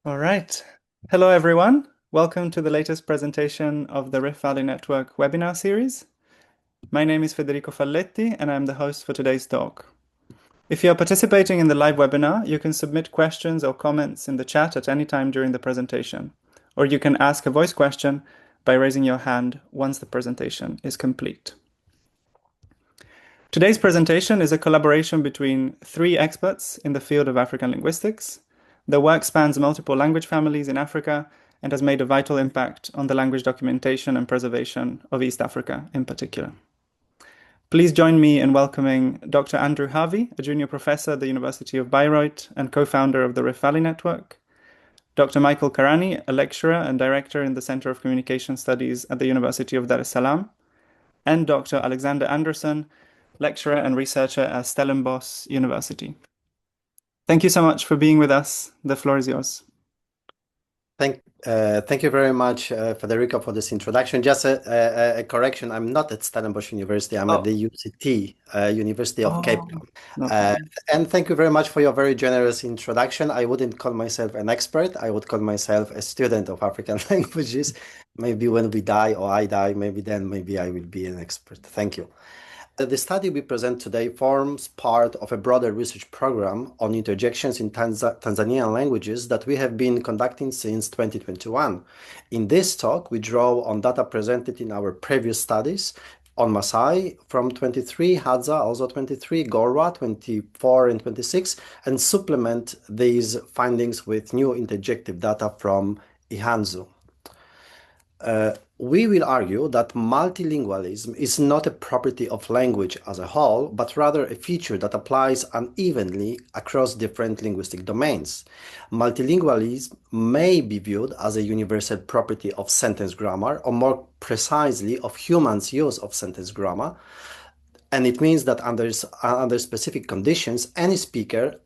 All right. Hello, everyone. Welcome to the latest presentation of the Rift Valley Network Webinar Series. My name is Federico Falletti, and I'm the host for today's talk. If you are participating in the live webinar, you can submit questions or comments in the chat at any time during the presentation, or you can ask a voice question by raising your hand once the presentation is complete. Today's presentation is a collaboration between three experts in the field of African linguistics. Their work spans multiple language families in Africa and has made a vital impact on the language documentation and preservation of East Africa in particular. Please join me in welcoming Dr. Andrew Harvey, a junior professor at the University of Bayreuth and co-founder of the Rift Valley Network, Dr. Michael Karani, a lecturer and director in the Center of Communication Studies at the University of Dar es Salaam, and Dr. Alexander Andrason, lecturer and researcher at Stellenbosch University. Thank you so much for being with us. The floor is yours. Thank you very much, Federico, for this introduction. Just a correction, I'm not at Stellenbosch University, I'm at the UCT, University of Cape Town. No and thank you very much for your very generous introduction. I wouldn't call myself an expert, I would call myself a student of African languages. Maybe when we die or I die, maybe I will be an expert. Thank you. The study we present today forms part of a broader research program on interjections in Tanzanian languages that we have been conducting since 2021. In this talk, we draw on data presented in our previous studies on Maasai from 23, Hadza also 23, Gorwaa 24 and 26, and supplement these findings with new interjective data from Ihanzu. We will argue that multilingualism is not a property of language as a whole, but rather a feature that applies unevenly across different linguistic domains. Multilingualism may be viewed as a universal property of sentence grammar, or more precisely, of humans' use of sentence grammar, and it means that under specific conditions, any speaker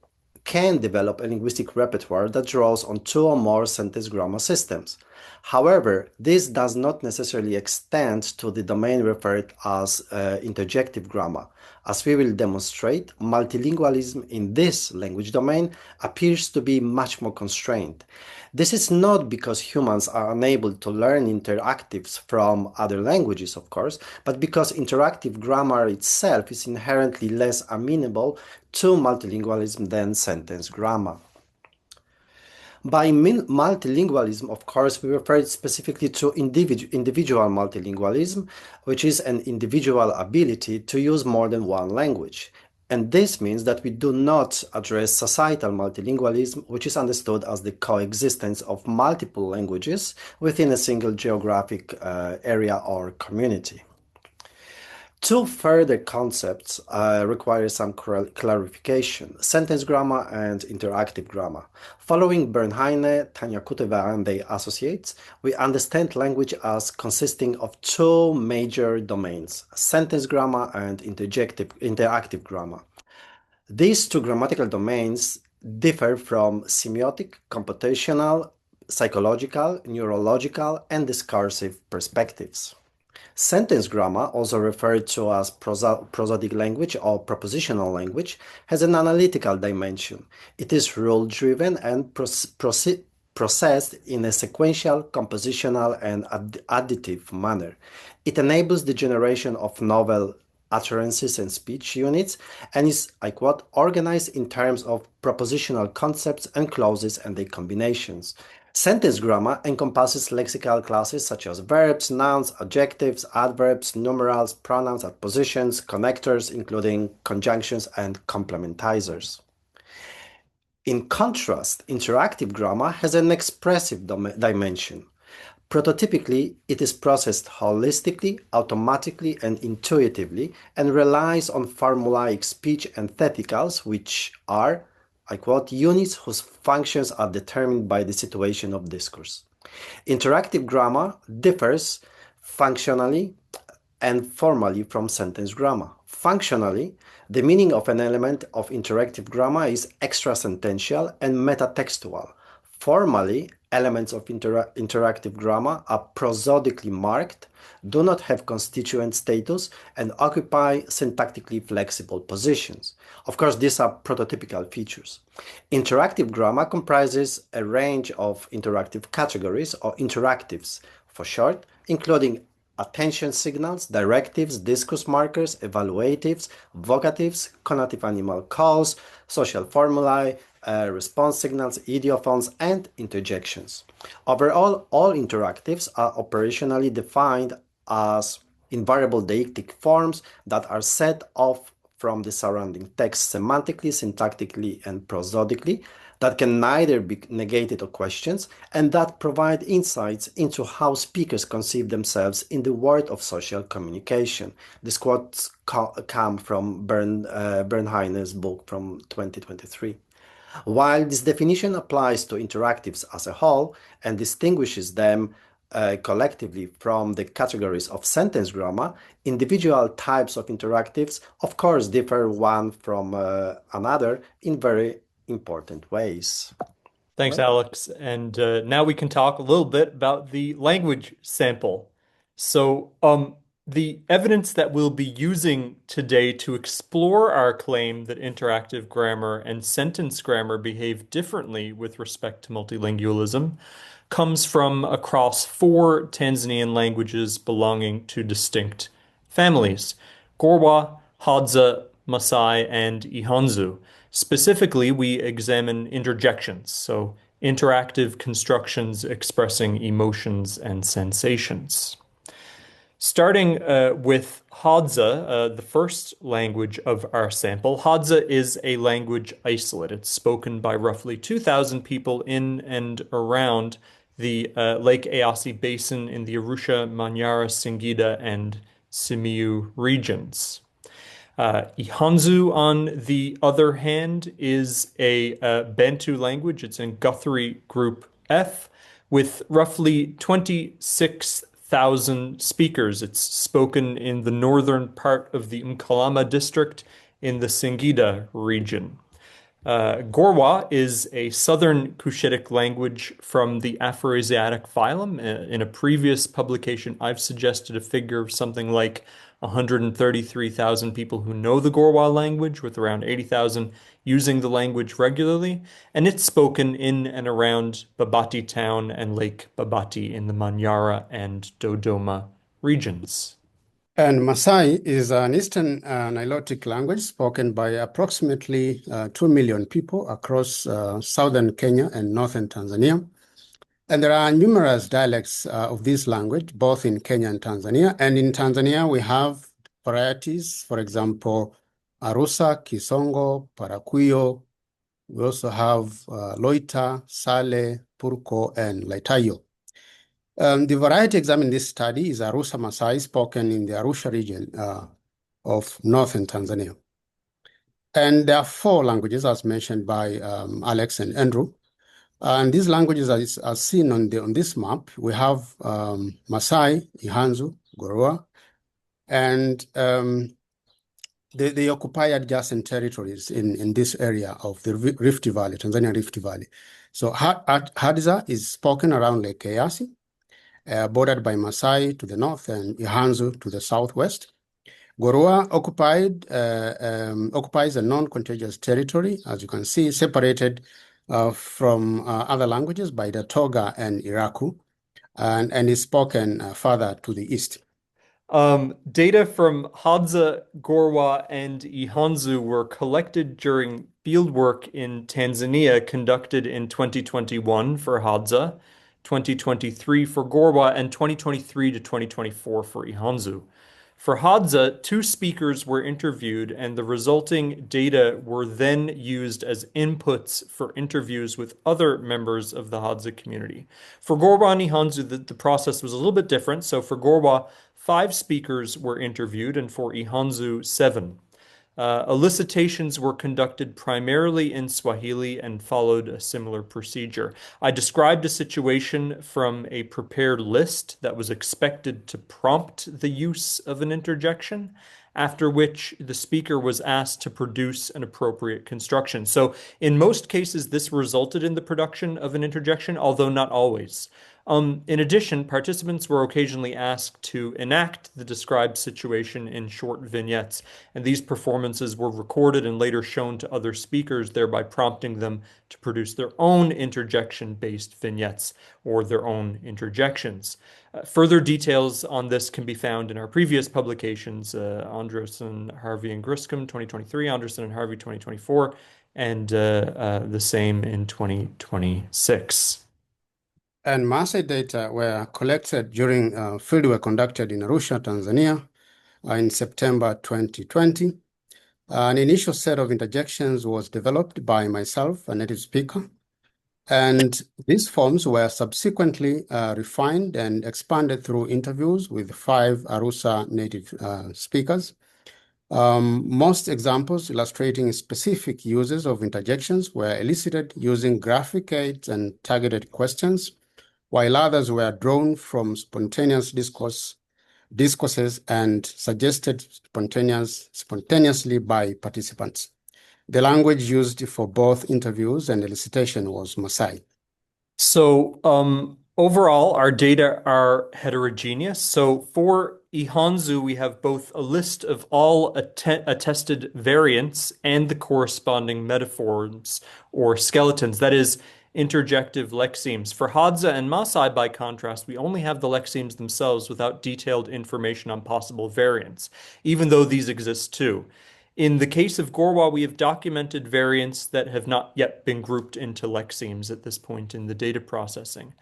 can develop a linguistic repertoire that draws on two or more sentence grammar systems. However, this does not necessarily extend to the domain referred as interjective grammar. As we will demonstrate, multilingualism in this language domain appears to be much more constrained. This is not because humans are unable to learn interactives from other languages, of course, but because interactive grammar itself is inherently less amenable to multilingualism than sentence grammar. By multilingualism, of course, we refer specifically to individual multilingualism, which is an individual ability to use more than one language. And this means that we do not address societal multilingualism, which is understood as the coexistence of multiple languages within a single geographic area or community. Two further concepts require some clarification: sentence grammar and interactive grammar. Following Bernheine, Tanya Kuteva, and their associates, we understand language as consisting of two major domains: sentence grammar and interactive grammar. These two grammatical domains differ from semiotic, computational, psychological, neurological, and discursive perspectives. Sentence grammar, also referred to as prosodic language or propositional language, has an analytical dimension. It is rule-driven and processed in a sequential, compositional, and additive manner. It enables the generation of novel utterances and speech units and is, I quote, organized in terms of propositional concepts and clauses and their combinations. Sentence grammar encompasses lexical classes such as verbs, nouns, adjectives, adverbs, numerals, pronouns, adpositions, connectors, including conjunctions and complementizers. In contrast, interactive grammar has an expressive dimension. Prototypically, it is processed holistically, automatically, and intuitively, and relies on formulaic speech antitheticals, which are, I quote, units whose functions are determined by the situation of discourse. Interactive grammar differs functionally and formally from sentence grammar. Functionally, the meaning of an element of interactive grammar is extrasentential and metatextual. Formally, Elements of interactive grammar are prosodically marked, do not have constituent status, and occupy syntactically flexible positions. Of course, these are prototypical features. Interactive grammar comprises a range of interactive categories, or interactives for short, including attention signals, directives, discourse markers, evaluatives, vocatives, connotative animal calls, social formulae, response signals, idiophones, and interjections. Overall, all interactives are operationally defined as invariable deictic forms that are set off from the surrounding text semantically, syntactically, and prosodically, that can neither be negated or questioned, and that provide insights into how speakers conceive themselves in the world of social communication. These quotes come from Bernheimer's book from 2023. While this definition applies to interactives as a whole and distinguishes them collectively from the categories of sentence grammar, individual types of interactives, of course, differ one from another in very important ways. Thanks, Alex. And now we can talk a little bit about the language sample. So, the evidence that we'll be using today to explore our claim that interactive grammar and sentence grammar behave differently with respect to multilingualism comes from across 4 Tanzanian languages belonging to distinct families: Gorwaa, Hadza, Maasai, and Ihanzu. Specifically, we examine interjections, so interactive constructions expressing emotions and sensations. Starting with Hadza, the first language of our sample, Hadza is a language isolate. It's spoken by roughly 2,000 people in and around the Lake Eyasi Basin in the Arusha, Manyara, Singida, and Simiyu regions. Ihanzu, on the other hand, is a Bantu language. It's in Guthrie Group F with roughly 26,000 speakers. It's spoken in the northern part of the Mkalama district in the Singida region. Gorwaa is a southern Cushitic language from the Afroasiatic phylum. In a previous publication, I've suggested a figure of something like 133,000 people who know the Gorwaa language, with around 80,000 using the language regularly, and it's spoken in and around Babati town and Lake Babati in the Manyara and Dodoma regions. And Maasai is an Eastern Nilotic language spoken by approximately 2 million people across southern Kenya and northern Tanzania. And there are numerous dialects of this language, both in Kenya and Tanzania. And in Tanzania, we have varieties, for example, Arusa, Kisongo, Parakuyo. We also have Loita, Sale, Purko, and Laitayo. The variety examined in this study is Arusa Maasai, spoken in the Arusha region of northern Tanzania. And there are 4 languages, as mentioned by Alex and Andrew. And these languages, as seen on this map, we have Maasai, Ihanzu, Gorwaa, and they occupy adjacent territories in this area of the Rift Valley, Tanzania Rift Valley. So Hadza is spoken around Lake Eyasi, bordered by Maasai to the north and Ihanzu to the southwest. Gorwaa occupies a non-contiguous territory, as you can see, separated from other languages by the Toga and Iraku, and is spoken further to the east. Data from Hadza, Gorwaa, and Ihanzu were collected during fieldwork in Tanzania conducted in 2021 for Hadza, 2023 for Gorwaa, and 2023 to 2024 for Ihanzu. For Hadza, 2 speakers were interviewed, and the resulting data were then used as inputs for interviews with other members of the Hadza community. For Gorwaa and Ihanzu, the process was a little bit different. So for Gorwaa, 5 speakers were interviewed, and for Ihanzu, 7. Elicitations were conducted primarily in Swahili and followed a similar procedure. I described a situation from a prepared list that was expected to prompt the use of an interjection, after which the speaker was asked to produce an appropriate construction. So in most cases, this resulted in the production of an interjection, although not always. In addition, participants were occasionally asked to enact the described situation in short vignettes, and these performances were recorded and later shown to other speakers, thereby prompting them to produce their own interjection-based vignettes or their own interjections. Further details on this can be found in our previous publications, Andrason, Harvey, and Griscom, 2023, Andrason and Harvey, 2024, and the same in 2026. And Maasai data were collected during fieldwork conducted in Arusha, Tanzania, in September 2020. An initial set of interjections was developed by myself, a native speaker, and these forms were subsequently refined and expanded through interviews with 5 Arusha native speakers. Most examples illustrating specific uses of interjections were elicited using graphic aids and targeted questions, while others were drawn from spontaneous discourses and suggested spontaneously by participants. The language used for both interviews and elicitation was Maasai. So overall, our data are heterogeneous. So for Ihanzu, we have both a list of all attested variants and the corresponding metaphors or skeletons, that is, interjective lexemes. For Hadza and Maasai, by contrast, we only have the lexemes themselves without detailed information on possible variants, even though these exist too. In the case of Gorwaa, we have documented variants that have not yet been grouped into lexemes at this point in the data processing.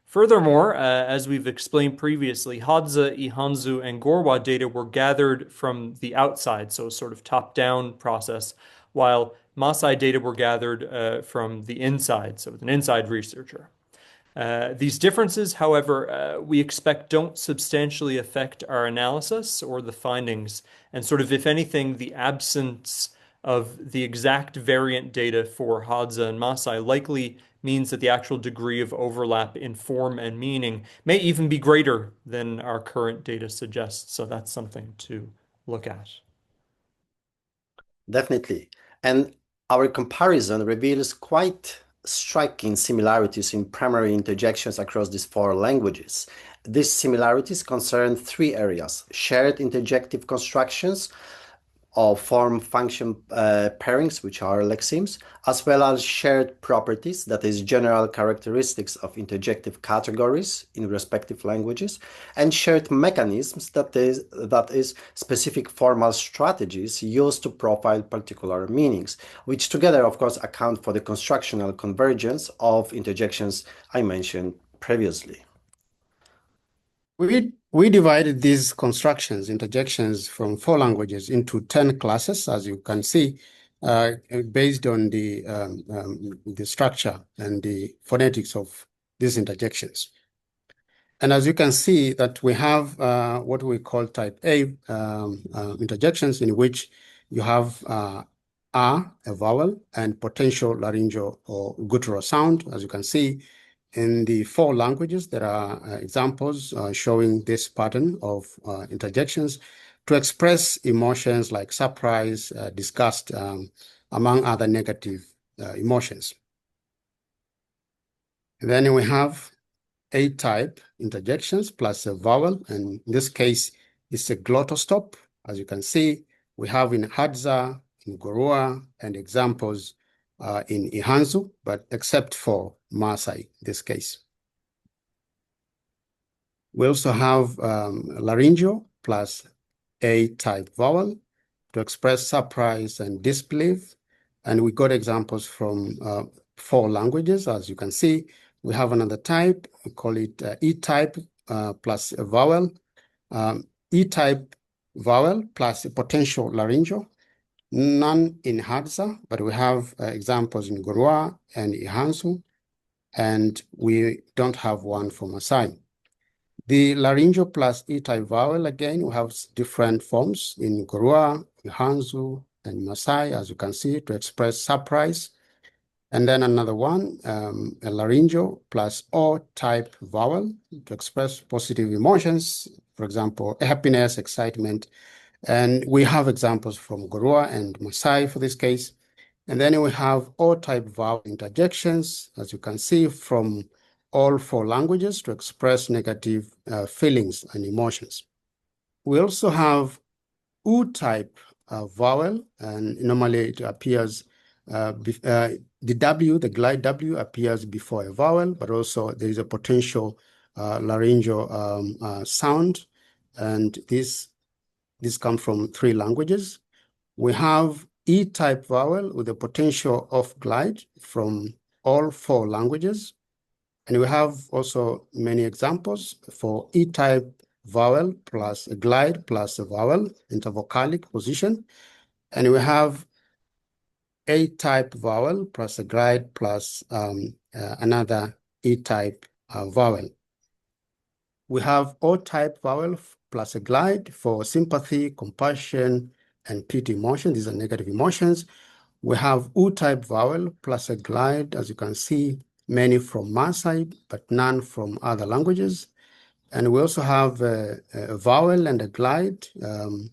Furthermore, as we've explained previously, Hadza, Ihanzu, and Gorwaa data were gathered from the outside, so sort of top-down process, while Maasai data were gathered from the inside, so with an inside researcher. These differences, however, we expect don't substantially affect our analysis or the findings, and sort of, if anything, the absence of the exact variant data for Hadza and Maasai likely means that the actual degree of overlap in form and meaning may even be greater than our current data suggests. So that's something to look at. Definitely. And our comparison reveals quite striking similarities in primary interjections across these 4 languages. These similarities concern 3 areas: shared interjective constructions of form-function pairings, which are lexemes, as well as shared properties, that is, general characteristics of interjective categories in respective languages, and shared mechanisms, that is, specific formal strategies used to profile particular meanings, which together, of course, account for the constructional convergence of interjections I mentioned previously. We divided these constructions, interjections from 4 languages into 10 classes, as you can see, based on the structure and the phonetics of these interjections. And as you can see that we have what we call type A interjections, in which you have a vowel, and potential laryngeal or guttural sound. As you can see, in the 4 languages, there are examples showing this pattern of interjections to express emotions like surprise, disgust, among other negative emotions. And then we have A-type interjections plus a vowel, and in this case, it's a glottostop. As you can see, we have in Hadza, in Gorwaa, and examples in Ihanzu, but except for Maasai in this case. We also have laryngeal plus A-type vowel to express surprise and disbelief. And we got examples from 4 languages. As you can see, we have another type, we call it E-type plus a vowel, E-type vowel plus a potential laryngeal. None in Hadza, but we have examples in Gorwaa and Ihanzu, and we don't have one for Maasai. The laryngeal plus E-type vowel, again, we have different forms in Gorwaa, Ihanzu, and Maasai, as you can see, to express surprise. And then another one, a laryngeal plus O-type vowel to express positive emotions, for example, happiness, excitement, And we have examples from Gorwaa and Maasai for this case. And then we have all type vowel interjections, as you can see, from all 4 languages to express negative feelings and emotions. We also have U-type vowel, and normally it appears, the W, the glide W appears before a vowel, but also there is a potential laryngeal sound, and this comes from 3 languages. We have E-type vowel with the potential of glide from all 4 languages. And we have also many examples for E-type vowel plus a glide plus a vowel, intervocalic position. And we have A-type vowel plus a glide plus another E-type vowel. We have O-type vowel plus a glide for sympathy, compassion, and pity emotion. These are negative emotions. We have U-type vowel plus a glide, as you can see, many from Maasai, but none from other languages. And we also have a vowel and a glide. In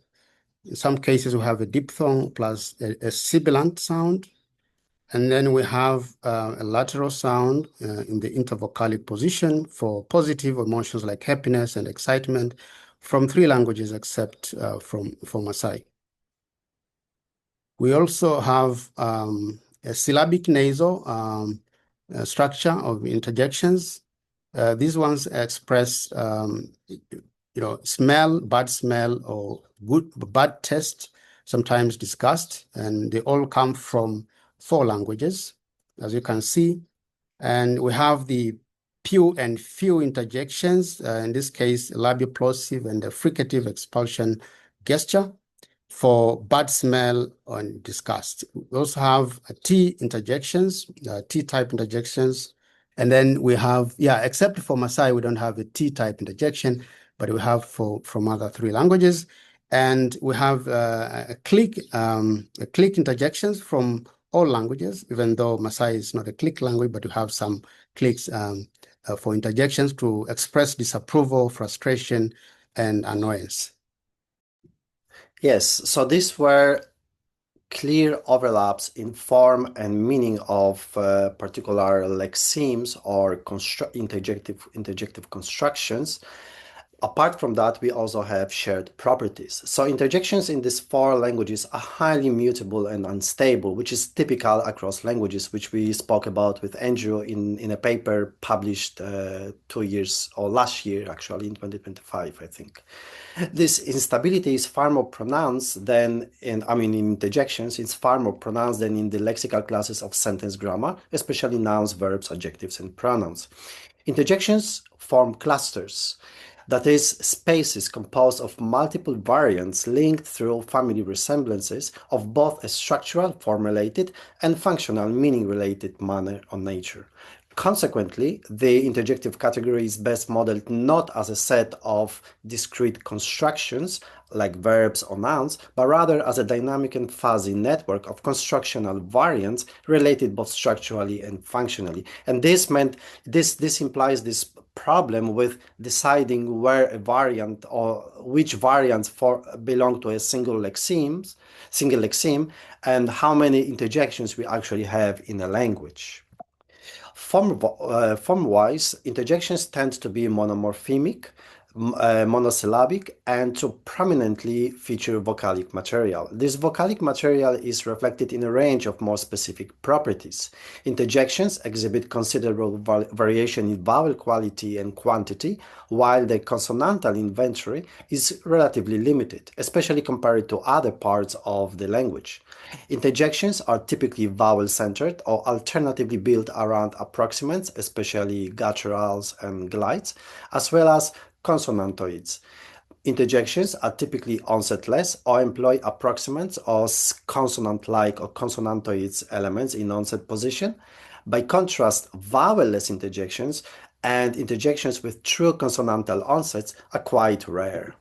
some cases, we have a diphthong plus a sibilant sound. And then we have a lateral sound in the intervocalic position for positive emotions like happiness and excitement from 3 languages except from Maasai. We also have a syllabic nasal structure of interjections. These ones express, smell, or bad taste, sometimes disgust, and they all come from 4 languages, as you can see. And we have the pew and few interjections, in this case, labioplosive and the fricative expulsion gesture for bad smell and disgust. We also have T interjections, T-type interjections. And then we have, except for Maasai, we don't have a T-type interjection, but we have from other 3 languages. And we have a click interjections from all languages, even though Maasai is not a click language, but we have some clicks for interjections to express disapproval, frustration, and annoyance. Yes, so these were clear overlaps in form and meaning of particular lexemes or interjective constructions. Apart from that, we also have shared properties. So interjections in these 4 languages are highly mutable and unstable, which is typical across languages, which we spoke about with Andrew in a paper published 2 years, or last year actually, in 2025, I think. This instability is far more pronounced than in interjections, it's far more pronounced than in the lexical classes of sentence grammar, especially nouns, verbs, adjectives, and pronouns. Interjections form clusters, that is, spaces composed of multiple variants linked through family resemblances of both a structural, form-related, and functional, meaning-related manner or nature. Consequently, the interjective category is best modeled not as a set of discrete constructions like verbs or nouns, but rather as a dynamic and fuzzy network of constructional variants related both structurally and functionally. And this implies this problem with deciding where a variant or which variants belong to a single lexeme, and how many interjections we actually have in a language. Form-wise, interjections tend to be monomorphemic, monosyllabic, and to prominently feature vocalic material. This vocalic material is reflected in a range of more specific properties. Interjections exhibit considerable variation in vowel quality and quantity, while the consonantal inventory is relatively limited, especially compared to other parts of the language. Interjections are typically vowel-centered or alternatively built around approximants, especially gutturals and glides, as well as consonantoids. Interjections are typically onsetless or employ approximants or consonant-like or consonantoids elements in onset position. By contrast, vowel-less interjections and interjections with true consonantal onsets are quite rare.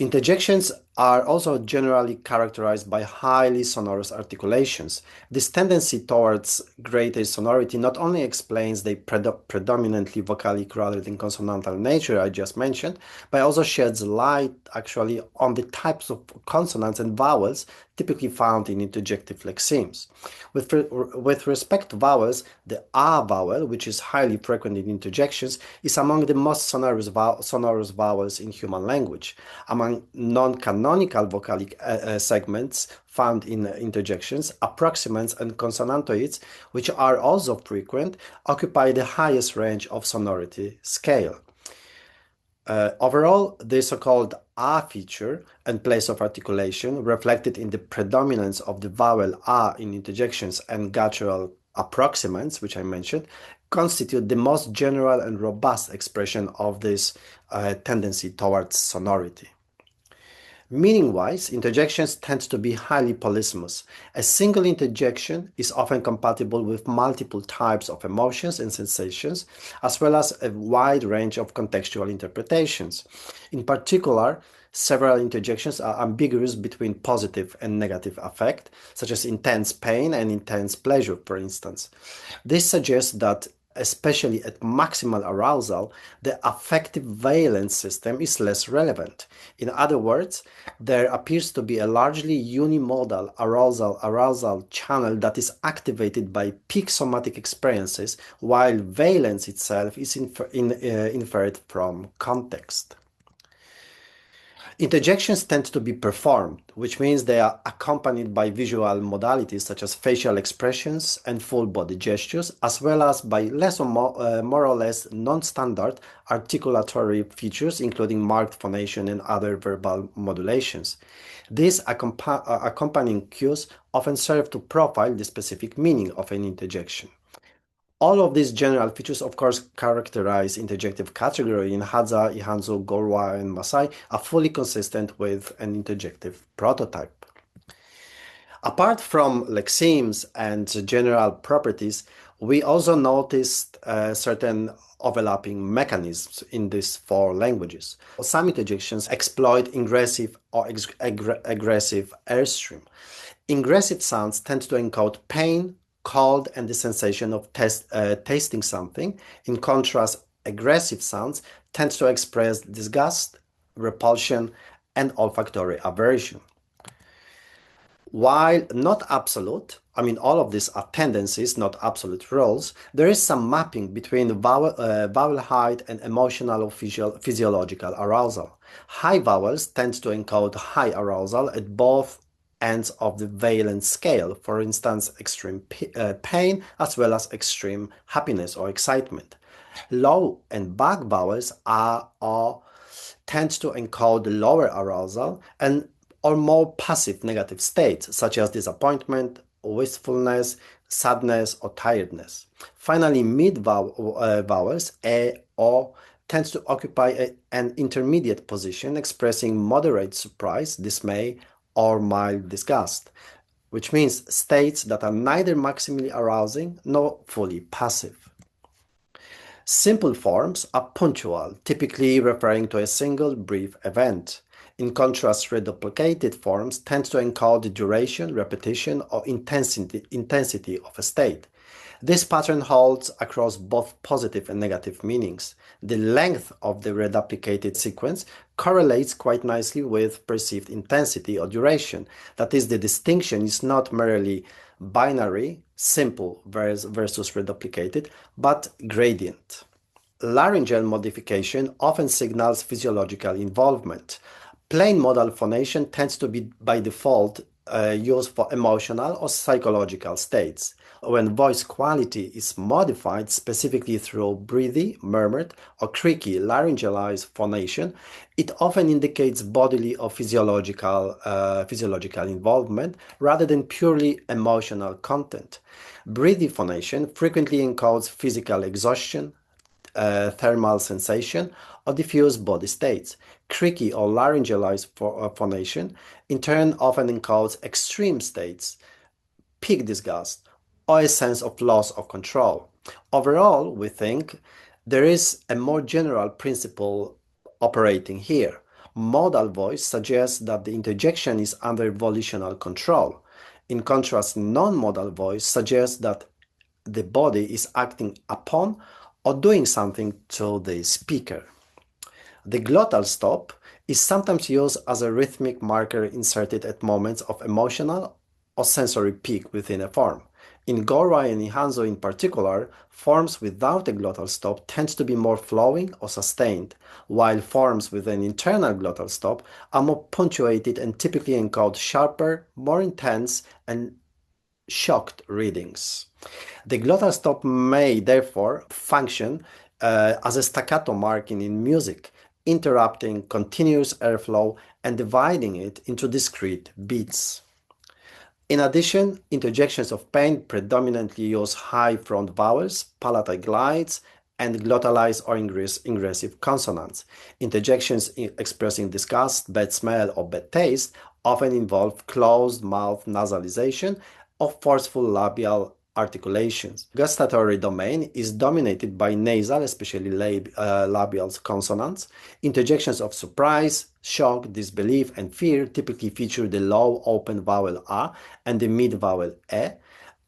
Interjections are also generally characterized by highly sonorous articulations. This tendency towards greater sonority not only explains the predominantly vocalic rather than consonantal nature I just mentioned, but also sheds light actually on the types of consonants and vowels typically found in interjective lexemes. With respect to vowels, the A vowel, which is highly frequent in interjections, is among the most sonorous vowels in human language. Among non-canonical vocalic segments found in interjections, approximants and consonantoids, which are also frequent, occupy the highest range of sonority scale. Overall, the so-called A feature and place of articulation, reflected in the predominance of the vowel A in interjections and guttural approximants, which I mentioned, constitute the most general and robust expression of this tendency towards sonority. Meaning-wise, interjections tend to be highly polysemous. A single interjection is often compatible with multiple types of emotions and sensations, as well as a wide range of contextual interpretations. In particular, several interjections are ambiguous between positive and negative affect, such as intense pain and intense pleasure, for instance. This suggests that especially at maximal arousal, the affective valence system is less relevant. In other words, there appears to be a largely unimodal arousal channel that is activated by peak somatic experiences, while valence itself is inferred from context. Interjections tend to be performed, which means they are accompanied by visual modalities such as facial expressions and full body gestures, as well as by less or more or less non-standard articulatory features, including marked phonation and other verbal modulations. These accompanying cues often serve to profile the specific meaning of an interjection. All of these general features, of course, characterize interjective category in Hadza, Ihanzu, Gorwaa, and Maasai, are fully consistent with an interjective prototype. Apart from lexemes and general properties, we also noticed certain overlapping mechanisms in these four languages. Some interjections exploit ingressive or aggressive airstream. Ingressive sounds tend to encode pain, cold, and the sensation of tasting something. In contrast, aggressive sounds tend to express disgust, repulsion, and olfactory aversion. While not absolute, all of these are tendencies, not absolute rules, there is some mapping between vowel height and emotional or physiological arousal. High vowels tend to encode high arousal at both ends of the valence scale, for instance, extreme pain as well as extreme happiness or excitement. Low and back vowels tend to encode lower arousal and or more passive negative states, such as disappointment, wistfulness, sadness, or tiredness. Finally, mid vowels, a, o, tends to occupy an intermediate position, expressing moderate surprise, dismay, or mild disgust, which means states that are neither maximally arousing nor fully passive. Simple forms are punctual, typically referring to a single brief event. In contrast, reduplicated forms tend to encode the duration, repetition, or intensity of a state. This pattern holds across both positive and negative meanings. The length of the reduplicated sequence correlates quite nicely with perceived intensity or duration. That is, the distinction is not merely binary, simple versus reduplicated, but gradient. Laryngeal modification often signals physiological involvement. Plain modal phonation tends to be by default used for emotional or psychological states. When voice quality is modified specifically through breathy, murmured, or creaky laryngalized phonation, it often indicates bodily or physiological involvement rather than purely emotional content. Breathy phonation frequently encodes physical exhaustion, thermal sensation, or diffuse body states. Creaky or laryngalized phonation, in turn, often encodes extreme states, peak disgust, or a sense of loss of control. Overall, we think there is a more general principle operating here. Modal voice suggests that the interjection is under volitional control. In contrast, non-modal voice suggests that the body is acting upon or doing something to the speaker. The glottal stop is sometimes used as a rhythmic marker inserted at moments of emotional or sensory peak within a form. In Gorwaa and Ihanzu in particular, forms without a glottal stop tend to be more flowing or sustained, while forms with an internal glottal stop are more punctuated and typically encode sharper, more intense, and shocked readings. The glottal stop may therefore function as a staccato marking in music, interrupting continuous airflow and dividing it into discrete beats. In addition, interjections of pain predominantly use high front vowels, palatal glides, and glottalized or ingressive consonants. Interjections expressing disgust, bad smell, or bad taste often involve closed mouth nasalization or forceful labial articulations. Gustatory domain is dominated by nasal, especially labial consonants. Interjections of surprise, shock, disbelief, and fear typically feature the low open vowel a and the mid vowel e,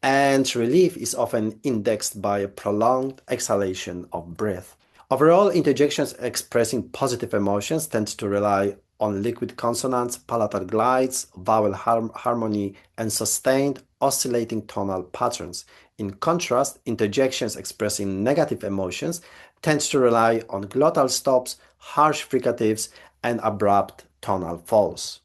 and relief is often indexed by a prolonged exhalation of breath. Overall, interjections expressing positive emotions tend to rely on liquid consonants, palatal glides, vowel harmony, and sustained oscillating tonal patterns. In contrast, interjections expressing negative emotions tend to rely on glottal stops, harsh fricatives, and abrupt tonal falls.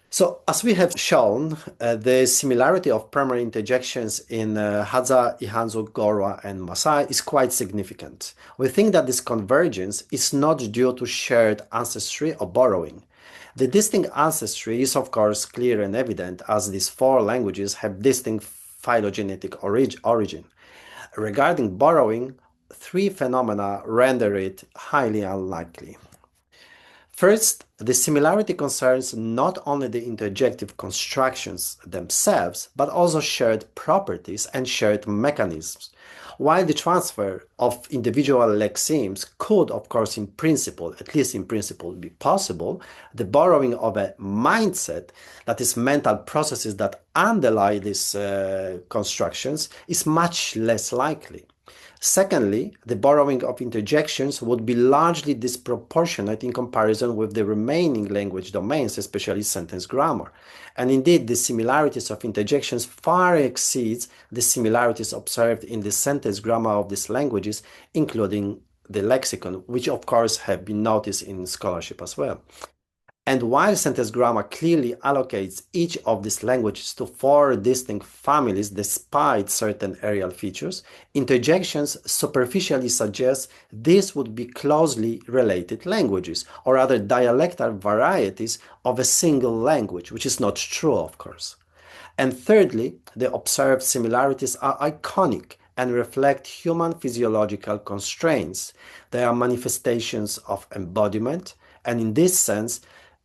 So, as we have shown, the similarity of primary interjections in Hadza, Ihanzu, Gorwaa, and Maasai is quite significant. We think that this convergence is not due to shared ancestry or borrowing. The distinct ancestry is, of course, clear and evident, as these four languages have distinct phylogenetic origin. Regarding borrowing, three phenomena render it highly unlikely. First, the similarity concerns not only the interjective constructions themselves, but also shared properties and shared mechanisms. While the transfer of individual lexemes could, of course, in principle, at least in principle, be possible, the borrowing of a mindset, that is, mental processes that underlie these constructions, is much less likely. Secondly, the borrowing of interjections would be largely disproportionate in comparison with the remaining language domains, especially sentence grammar. And indeed, the similarities of interjections far exceeds the similarities observed in the sentence grammar of these languages, including the lexicon, which of course have been noticed in scholarship as well. And while sentence grammar clearly allocates each of these languages to four distinct families despite certain areal features, interjections superficially suggest these would be closely related languages, or rather dialectal varieties of a single language, which is not true, of course. And thirdly, the observed similarities are iconic and reflect human physiological constraints. They are manifestations of embodiment, and in this sense,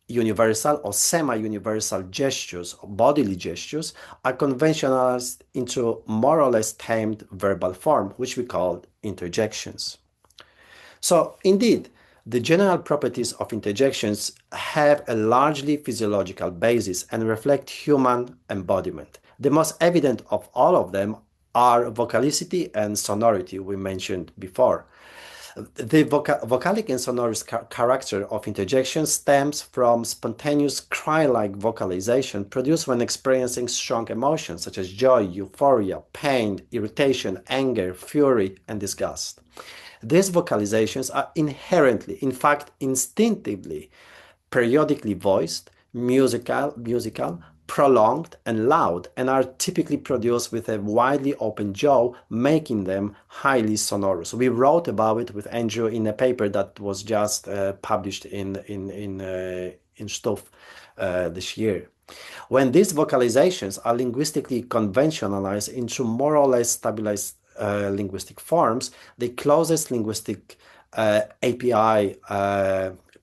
universal or semi-universal gestures, or bodily gestures, are conventionalized into more or less tamed verbal form, which we call interjections. So, indeed, the general properties of interjections have a largely physiological basis and reflect human embodiment. The most evident of all of them are vocality and sonority, we mentioned before. The vocalic and sonorous character of interjection stems from spontaneous cry-like vocalization produced when experiencing strong emotions such as joy, euphoria, pain, irritation, anger, fury, and disgust. These vocalizations are inherently, in fact instinctively, periodically voiced, musical, prolonged, and loud, and are typically produced with a widely open jaw, making them highly sonorous. We wrote about it with Andrew in a paper that was just published in Stoff this year. When these vocalizations are linguistically conventionalized into more or less stabilized linguistic forms, the closest linguistic API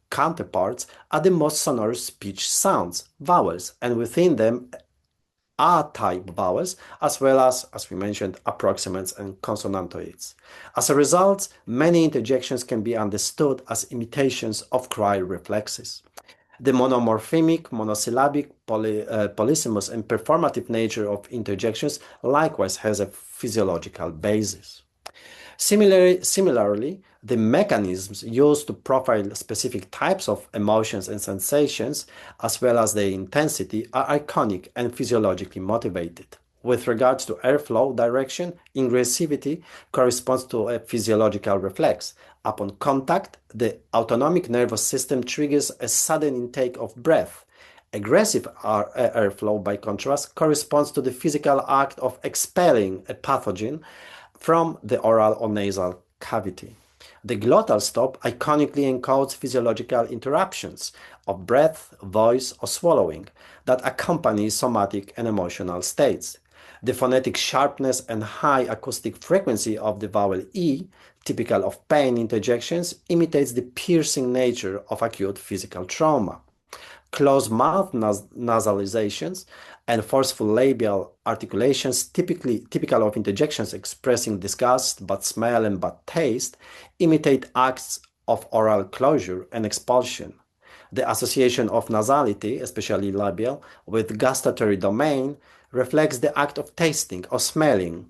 counterparts are the most sonorous speech sounds, vowels, and within them A-type vowels, as well as we mentioned, approximants and consonantoids. As a result, many interjections can be understood as imitations of cry reflexes. The monomorphemic, monosyllabic, polysemous, and performative nature of interjections likewise has a physiological basis. Similarly, the mechanisms used to profile specific types of emotions and sensations, as well as their intensity, are iconic and physiologically motivated. With regards to airflow direction, ingressivity corresponds to a physiological reflex. Upon contact, the autonomic nervous system triggers a sudden intake of breath. Aggressive airflow, by contrast, corresponds to the physical act of expelling a pathogen from the oral or nasal cavity. The glottal stop iconically encodes physiological interruptions of breath, voice, or swallowing that accompany somatic and emotional states. The phonetic sharpness and high acoustic frequency of the vowel E, typical of pain interjections, imitates the piercing nature of acute physical trauma. Closed mouth nasalizations and forceful labial articulations, typical of interjections expressing disgust, bad smell, and bad taste, imitate acts of oral closure and expulsion. The association of nasality, especially labial, with gustatory domain reflects the act of tasting or smelling.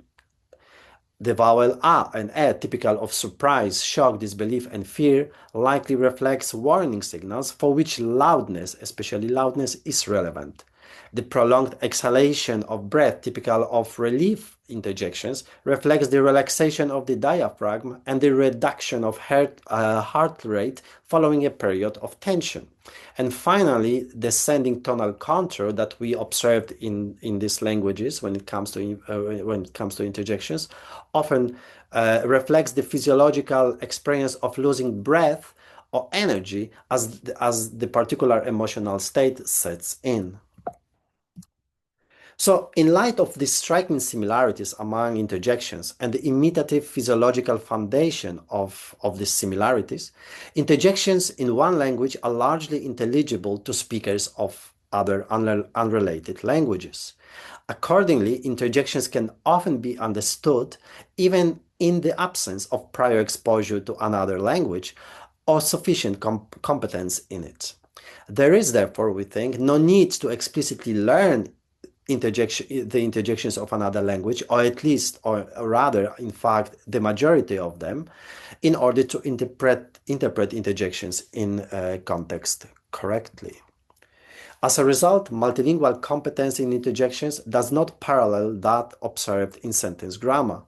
The vowel A and E, typical of surprise, shock, disbelief, and fear, likely reflects warning signals for which loudness, especially loudness, is relevant. The prolonged exhalation of breath, typical of relief interjections, reflects the relaxation of the diaphragm and the reduction of heart rate following a period of tension. And finally, descending tonal contour that we observed in these languages when it comes to interjections often reflects the physiological experience of losing breath or energy as the particular emotional state sets in. So, in light of these striking similarities among interjections and the imitative physiological foundation of these similarities, interjections in one language are largely intelligible to speakers of other unrelated languages. Accordingly, interjections can often be understood even in the absence of prior exposure to another language or sufficient competence in it. There is, therefore, we think, no need to explicitly learn the interjections of another language, or at least, or rather, in fact, the majority of them, in order to interpret interjections in context correctly. As a result, multilingual competence in interjections does not parallel that observed in sentence grammar.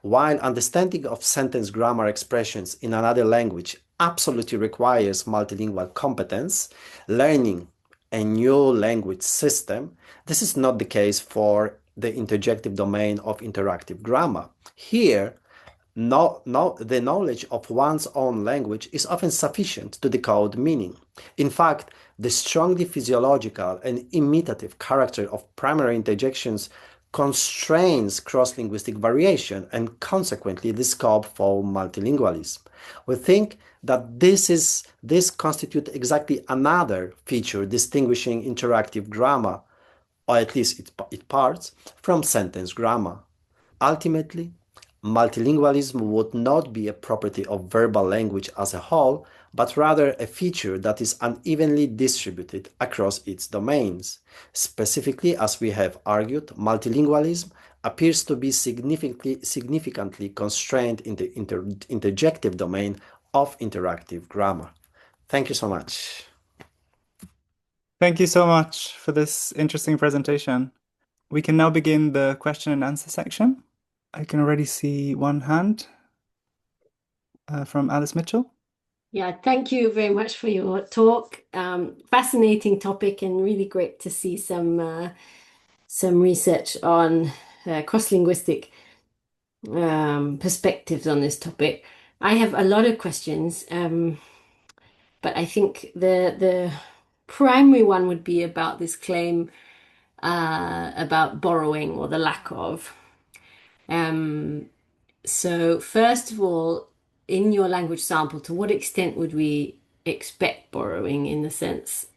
While understanding of sentence grammar expressions in another language absolutely requires multilingual competence, learning a new language system, this is not the case for the interjective domain of interactive grammar. Here, the knowledge of one's own language is often sufficient to decode meaning. In fact, the strongly physiological and imitative character of primary interjections constrains cross-linguistic variation and consequently the scope for multilingualism. We think that this constitutes exactly another feature distinguishing interactive grammar, or at least its parts, from sentence grammar. Ultimately, multilingualism would not be a property of verbal language as a whole, but rather a feature that is unevenly distributed across its domains. Specifically, as we have argued, multilingualism appears to be significantly constrained in the interjective domain of interactive grammar. Thank you so much. Thank you so much for this interesting presentation. We can now begin the question and answer section. I can already see one hand from Alice Mitchell. Yeah, thank you very much for your talk. Fascinating topic and really great to see some research on cross-linguistic perspectives on this topic. I have a lot of questions, but I think the primary one would be about this claim about borrowing or the lack of. So first of all, in your language sample, to what extent would we expect borrowing in the sense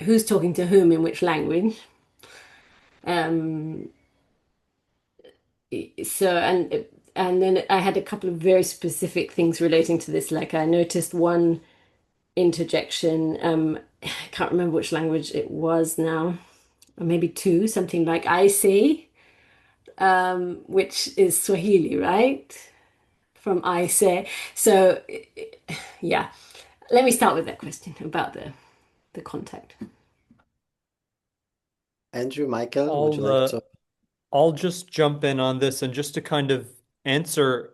who's talking to whom in which language? Um, so and then I had a couple of very specific things relating to this. Like I noticed one interjection. I can't remember which language it was now, or maybe two, something like I say, which is Swahili, right? From I say. So yeah, let me start with that question about the contact. Andrew, Michael, would you like to? I'll just jump in on this and just to kind of answer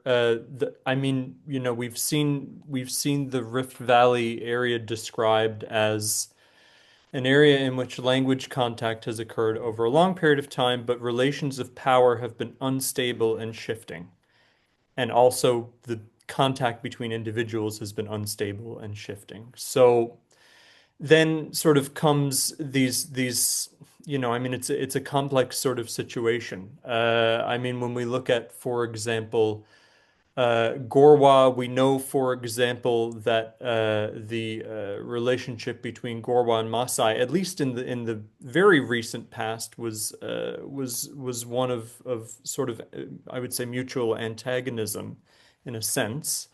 I mean, we've seen the Rift Valley area described as an area in which language contact has occurred over a long period of time, but relations of power have been unstable and shifting. And also the contact between individuals has been unstable and shifting. So then sort of comes these I mean it's a complex sort of situation. I mean when we look at, for example, Gorwaa, we know, for example, that the relationship between Gorwaa and Maasai, at least in the very recent past, was one of sort of I would say mutual antagonism in a sense.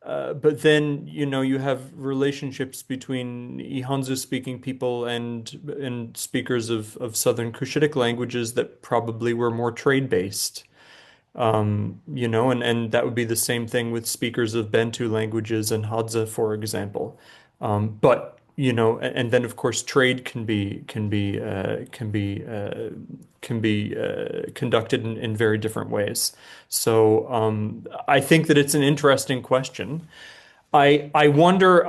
But then, you have relationships between Ihanzu speaking people and speakers of Southern Cushitic languages that probably were more trade-based. And that would be the same thing with speakers of Bantu languages and Hadza, for example. But and then of course trade can be conducted in very different ways. So I think that it's an interesting question. I wonder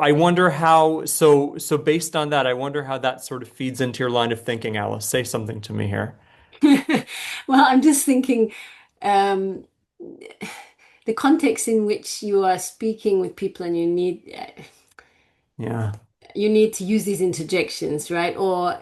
how based on that, I wonder how that sort of feeds into your line of thinking, Alice. Say something to me here. Well, I'm just thinking um, the context in which you are speaking with people and Yeah. you need to use these interjections, right? Or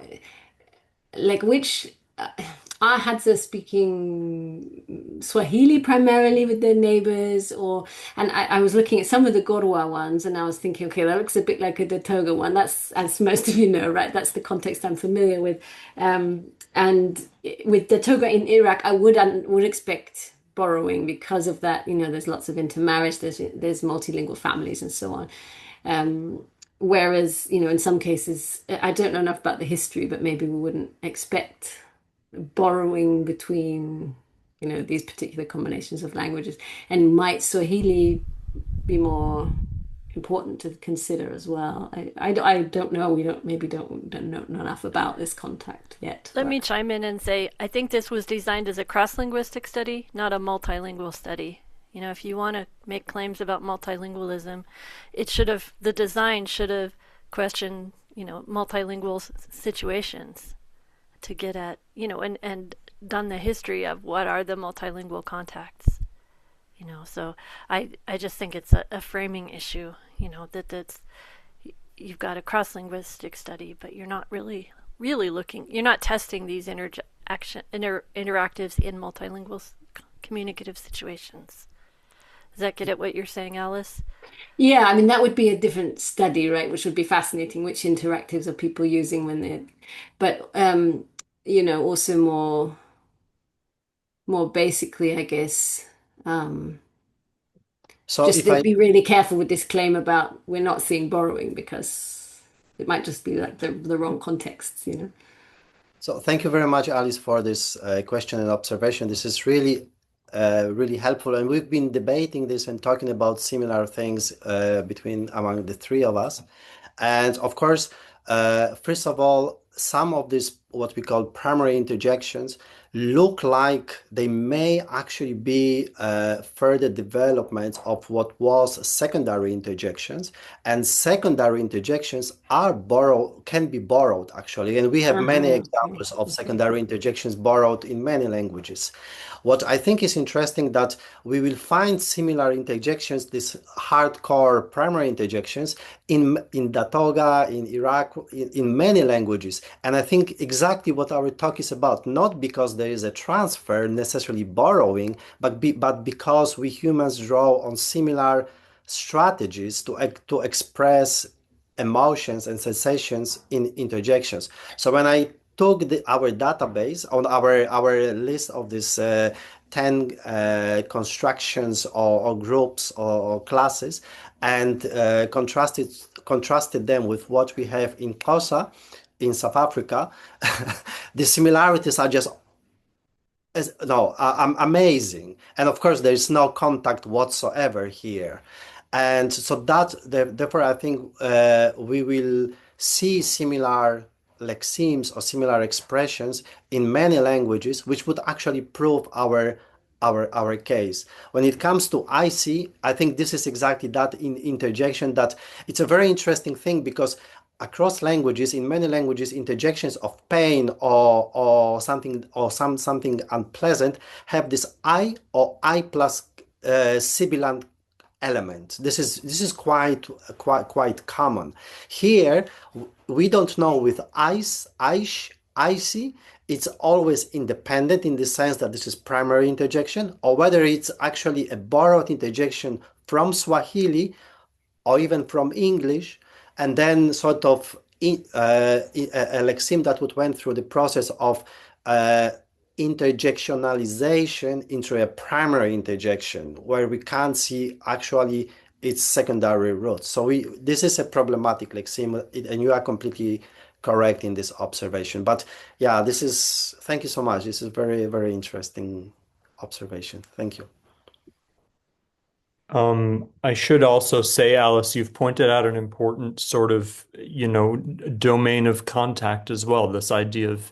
like which are Hadza speaking Swahili primarily with their neighbors, and I was looking at some of the Gorwaa ones and I was thinking, okay, that looks a bit like a Datoga one. That's, as most of you know, right? That's the context I'm familiar with. And with Datoga in Iraq, I would expect borrowing because of that. There's lots of intermarriage, there's multilingual families and so on. Whereas, in some cases, I don't know enough about the history, but maybe we wouldn't expect borrowing between, these particular combinations of languages. And might Swahili be more important to consider as well? I don't know. We don't know enough about this contact yet. Let me chime in and say, I think this was designed as a cross-linguistic study, not a multilingual study. If you want to make claims about multilingualism, the design should have questioned, multilingual situations to get at, and done the history of what are the multilingual contacts. So I just think it's a framing issue, that's you've got a cross-linguistic study, but you're not really looking, you're not testing these interactives in multilingual communicative situations. Does that get at what you're saying, Alice? Yeah, I mean, that would be a different study, right? Which would be fascinating. Which interactives are people using when they're, but also more basically, I guess, So just if I be really careful with this claim about we're not seeing borrowing because it might just be like the wrong contexts. So thank you very much, Alice, for this question and observation. This is really, really helpful, and we've been debating this and talking about similar things among the three of us. And of course, first of all, some of these what we call primary interjections look like they may actually be further developments of what was secondary interjections, and secondary interjections can be borrowed actually, and we have many examples of secondary interjections borrowed in many languages. What I think is interesting that we will find similar interjections, these hardcore primary interjections in Datoga, in Iraq, in many languages. And I think exactly what our talk is about, not because there is a transfer, necessarily borrowing, but because we humans draw on similar strategies to express emotions and sensations in interjections. So when I took our database on our list of these 10 constructions or groups or classes, and contrasted them with what we have in Xhosa in South Africa. The similarities are just amazing. And of course, there is no contact whatsoever here. And so therefore, I think we will see similar lexemes or similar expressions in many languages, which would actually prove our case. When it comes to IC, I think this is exactly that interjection, that it's a very interesting thing, because across languages, in many languages, interjections of pain or something unpleasant have this I or I plus sibilant element. This is quite common. Here we don't know with icy, it's always independent in the sense that this is primary interjection, or whether it's actually a borrowed interjection from Swahili or even from English, and then sort of a lexeme that would went through the process of interjectionalization into a primary interjection, where we can't see actually its secondary roots. So this is a problematic lexeme, and you are completely correct in this observation. But yeah, thank you so much. This is very, very interesting observation. Thank you. I should also say, Alice, you've pointed out an important sort of, domain of contact as well, this idea of,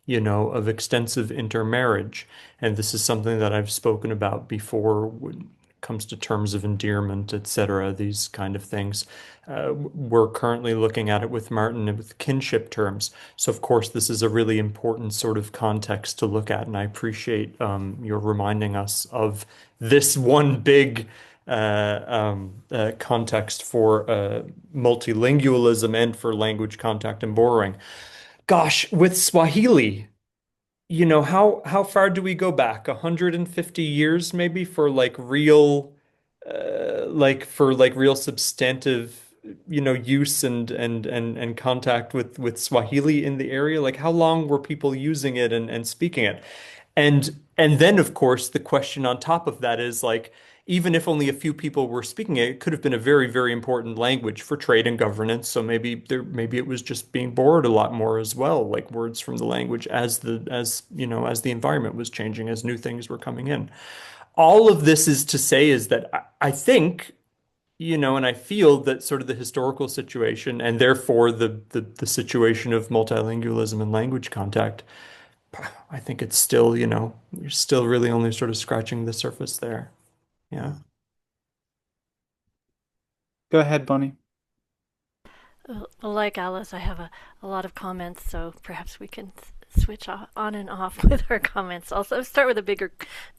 of extensive intermarriage. And this is something that I've spoken about before when it comes to terms of endearment, etc., these kind of things. We're currently looking at it with Martin with kinship terms. So, of course, this is a really important sort of context to look at. And I appreciate your reminding us of this one big context for multilingualism and for language contact and borrowing. Gosh, with Swahili, how far do we go back? 150 years maybe for real real substantive use and contact with Swahili in the area? Like, how long were people using it and speaking it? And then, of course, the question on top of that is, like, even if only a few people were speaking it, it could have been a very, very important language for trade and governance. So maybe it was just being borrowed a lot more as well, like words from the language as the environment was changing, as new things were coming in. All of this is to say is that I think, and I feel that sort of the historical situation, and therefore the situation of multilingualism and language contact, I think it's still, you're still really only sort of scratching the surface there. Yeah. Go ahead, Bonnie. Like Alice, I have a lot of comments, so perhaps we can switch on and off with our comments. Also, start with the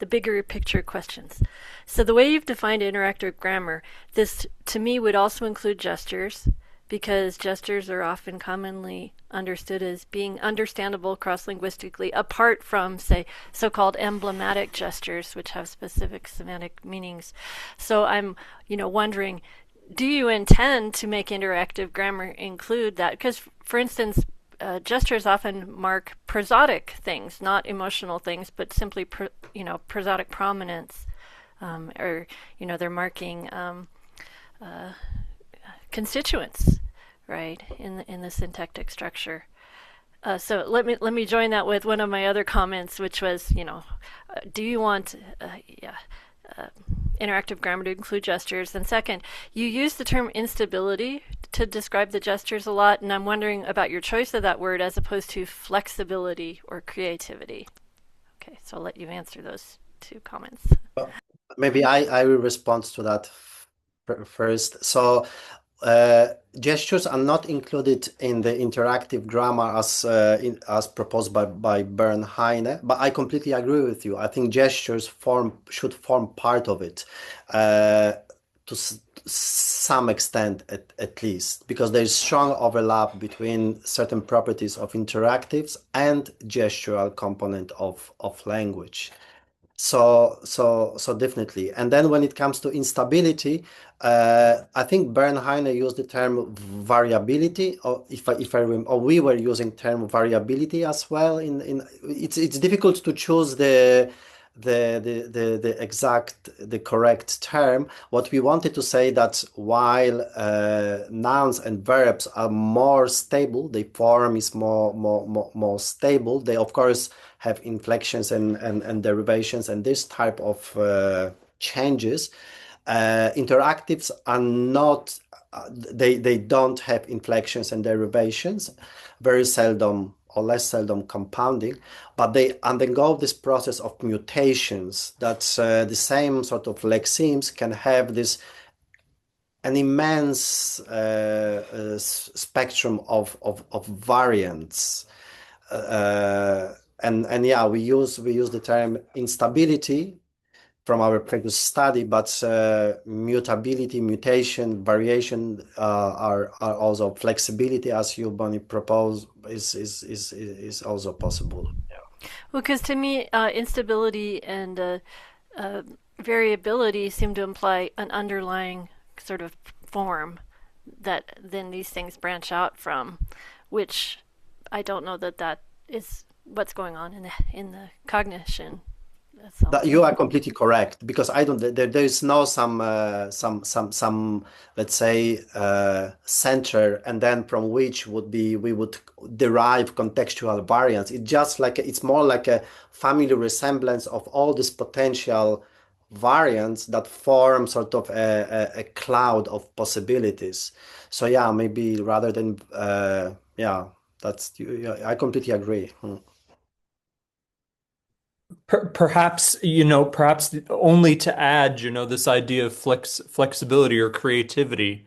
bigger picture questions. So the way you've defined interactive grammar, this to me would also include gestures, because gestures are often commonly understood as being understandable cross-linguistically, apart from, say, so-called emblematic gestures, which have specific semantic meanings. So I'm, wondering, do you intend to make interactive grammar include that? Because, for instance, gestures often mark prosodic things, not emotional things, but simply, prosodic prominence, or, they're marking constituents, right, in the syntactic structure. So let me join that with one of my other comments, which was, do you want interactive grammar to include gestures? And second, you use the term instability to describe the gestures a lot, and I'm wondering about your choice of that word as opposed to flexibility or creativity. Okay, so I'll let you answer those two comments. Maybe I will respond to that first. So gestures are not included in the interactive grammar as proposed by Bernd Heine, but I completely agree with you. I think gestures should form part of it to some extent, at least, because there is strong overlap between certain properties of interactives and gestural component of language. So definitely. And then when it comes to instability, I think Bernheim used the term variability, or if I remember, or we were using term variability as well. It's difficult to choose the correct term. What we wanted to say that while nouns and verbs are more stable, the form is more stable. They of course have inflections and derivations and this type of changes. Interactives are not, they don't have inflections and derivations, very seldom or less seldom compounding, but they undergo this process of mutations that the same sort of lexemes can have an immense spectrum of variants. And yeah, we use the term instability from our previous study, but mutability, mutation, variation are also flexibility, as you, Bonnie, propose, is also possible. Yeah. Well, because to me, instability and variability seem to imply an underlying sort of form that then these things branch out from, which I don't know that is what's going on in the cognition. You are completely correct, because I don't. There is no some let's say center, and then from which we would derive contextual variants. It's more like a family resemblance of all these potential variants that form sort of a cloud of possibilities. So yeah, maybe rather than yeah, I completely agree. Perhaps, perhaps only to add, this idea of flexibility or creativity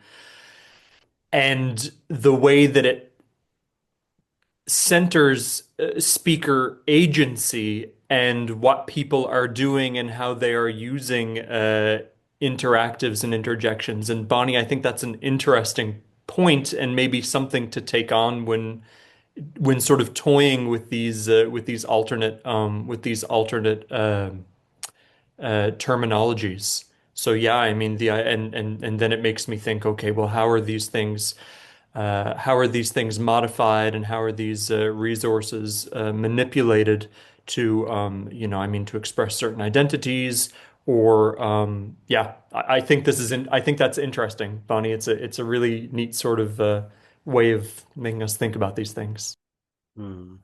and the way that it centers speaker agency and what people are doing and how they are using interactives and interjections. And Bonnie, I think that's an interesting point and maybe something to take on when sort of toying with these alternate terminologies. So yeah, I mean and then it makes me think, okay, well, how are these things modified, and how are these resources manipulated to to express certain identities, or yeah, I think I think that's interesting, Bonnie. It's a really neat sort of way of making us think about these things. Hmm.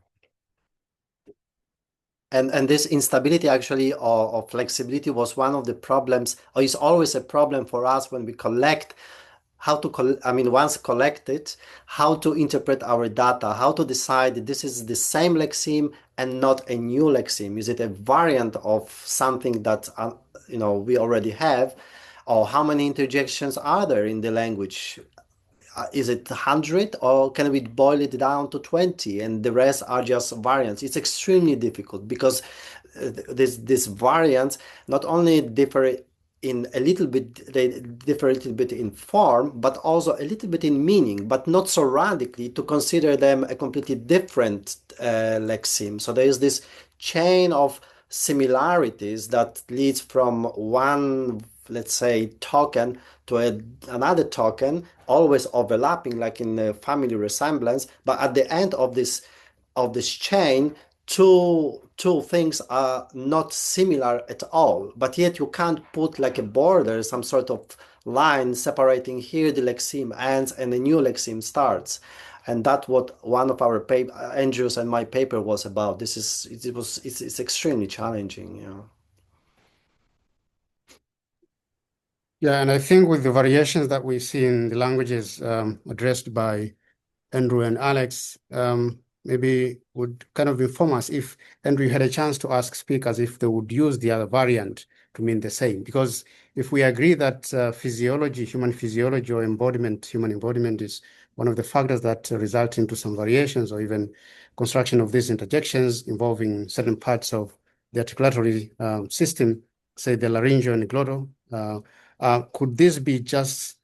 And this instability actually, or flexibility, was one of the problems, or is always a problem for us when we collect. Once collected, how to interpret our data, how to decide that this is the same lexeme and not a new lexeme. Is it a variant of something that we already have, or how many interjections are there in the language? Is it 100, or can we boil it down to 20 and the rest are just variants? It's extremely difficult because this variants not only differ in a little bit, they differ a little bit in form, but also a little bit in meaning, but not so radically to consider them a completely different lexeme. So there is this chain of similarities that leads from one, let's say, token to another token, always overlapping, like in a family resemblance. But at the end of this chain, two things are not similar at all. But yet you can't put like a border, some sort of line separating here the lexeme ends and a new lexeme starts. And that's what one of our Andrew's and my paper was about. It's extremely challenging, you know. Yeah, and I think with the variations that we see in the languages addressed by Andrew and Alex, maybe would kind of inform us if Andrew had a chance to ask speakers if they would use the other variant to mean the same. Because if we agree that physiology, human physiology or embodiment, human embodiment is one of the factors that result into some variations or even construction of these interjections involving certain parts of the articulatory system, say the laryngeal and glottal, could this be just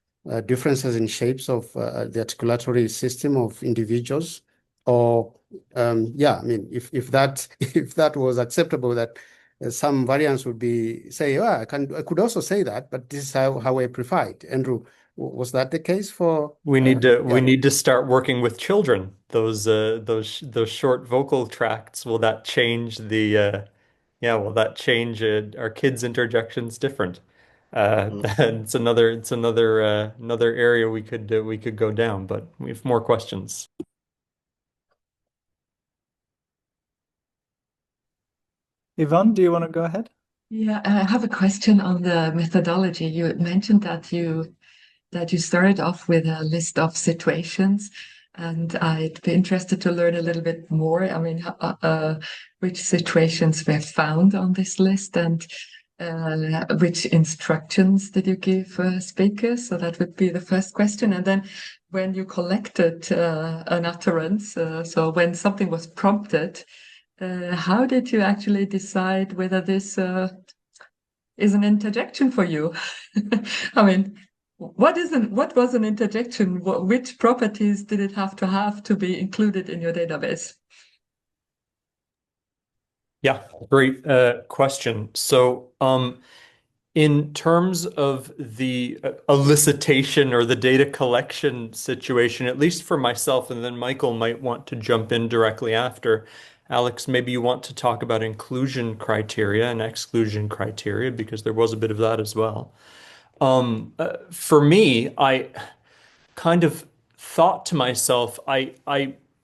differences in shapes of the articulatory system of individuals? Or yeah, I mean, if that was acceptable, that some variants would be say, oh, I could also say that, but this is how I prefer it. Andrew, was that the case for? We need to we Yeah. need to start working with children. Those short vocal tracts. Will that change the yeah, will that change our kids' interjections different? It's another area we could go down, but we have more questions. Yvonne, do you want to go ahead? Yeah, I have a question on the methodology. You mentioned that you started off with a list of situations, and I'd be interested to learn a little bit more. I mean, which situations were found on this list, and which instructions did you give speakers? So that would be the first question. And then when you collected an utterance, so when something was prompted, how did you actually decide whether this is an interjection for you? I mean, what was an interjection? Which properties did it have to be included in your database? Yeah, great question. So, in terms of the elicitation or the data collection situation, at least for myself, and then Michael might want to jump in directly after. Alex, maybe you want to talk about inclusion criteria and exclusion criteria because there was a bit of that as well. For me, I kind of thought to myself,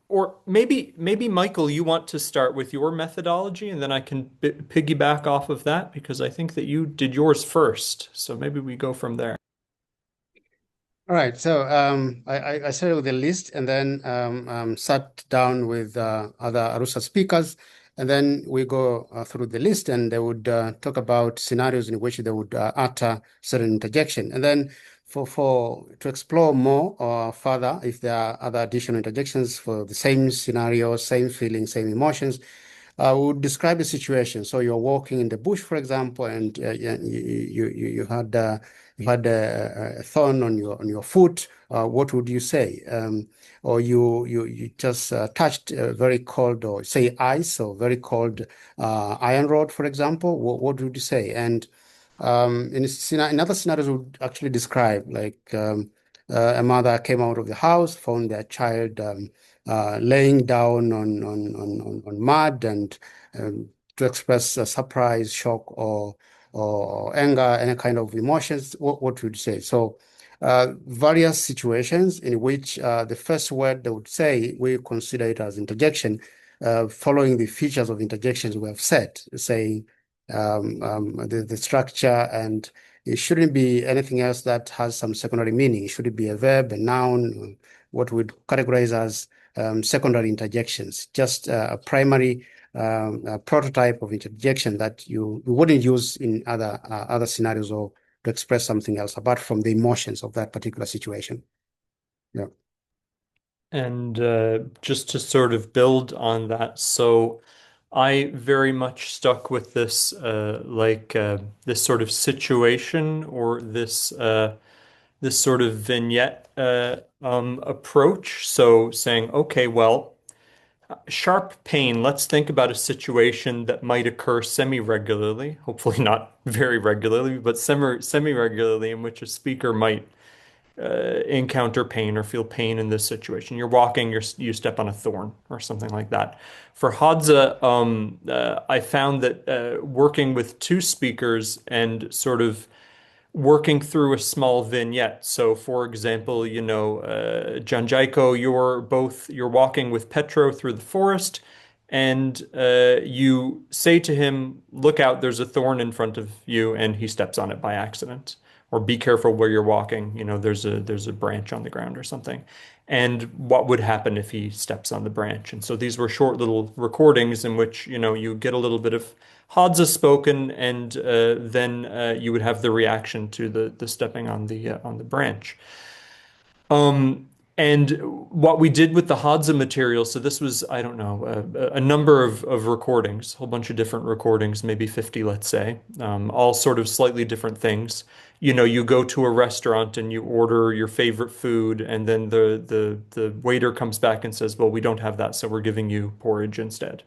or maybe Michael, you want to start with your methodology, and then I can piggyback off of that because I think that you did yours first. So maybe we go from there. All right. So I started with the list and then sat down with other Arusa speakers. And then we go through the list and they would talk about scenarios in which they would utter certain interjection. And then to explore more or further, if there are other additional interjections for the same scenario, same feeling, same emotions, we would describe the situation. So you're walking in the bush, for example, and you had a thorn on your foot. What would you say? Or you just touched very cold, or say ice, or very cold iron rod, for example. What would you say? And in other scenarios, we would actually describe like a mother came out of the house, found their child laying down on mud, and to express surprise, shock, or anger, any kind of emotions. What would you say? So various situations in which the first word they would say, we consider it as interjection, following the features of interjections we have set, saying the structure, and it shouldn't be anything else that has some secondary meaning. It should be a verb, a noun, what we'd categorize as secondary interjections, just a primary prototype of interjection that you wouldn't use in other scenarios or to express something else apart from the emotions of that particular situation. Yeah. And just to sort of build on that, so I very much stuck with this this sort of situation or this sort of vignette approach. So saying, okay, well, sharp pain, let's think about a situation that might occur semi-regularly, hopefully not very regularly, but semi-regularly, in which a speaker might encounter pain or feel pain in this situation. You're walking, you step on a thorn or something like that. For Hadza, I found that working with two speakers and sort of working through a small vignette. So, for example, Janjaiko, you're walking with Petro through the forest, and you say to him, "Look out! There's a thorn in front of you," and he steps on it by accident. Or be careful where you're walking. There's a branch on the ground or something. And what would happen if he steps on the branch? And so these were short little recordings in which you get a little bit of Hadza spoken, and then you would have the reaction to the stepping on the branch. And what we did with the Hadza material, so this was, I don't know, a number of recordings, a whole bunch of different recordings, maybe 50, let's say, all sort of slightly different things. You go to a restaurant and you order your favorite food, and then the waiter comes back and says, well, we don't have that, so we're giving you porridge instead,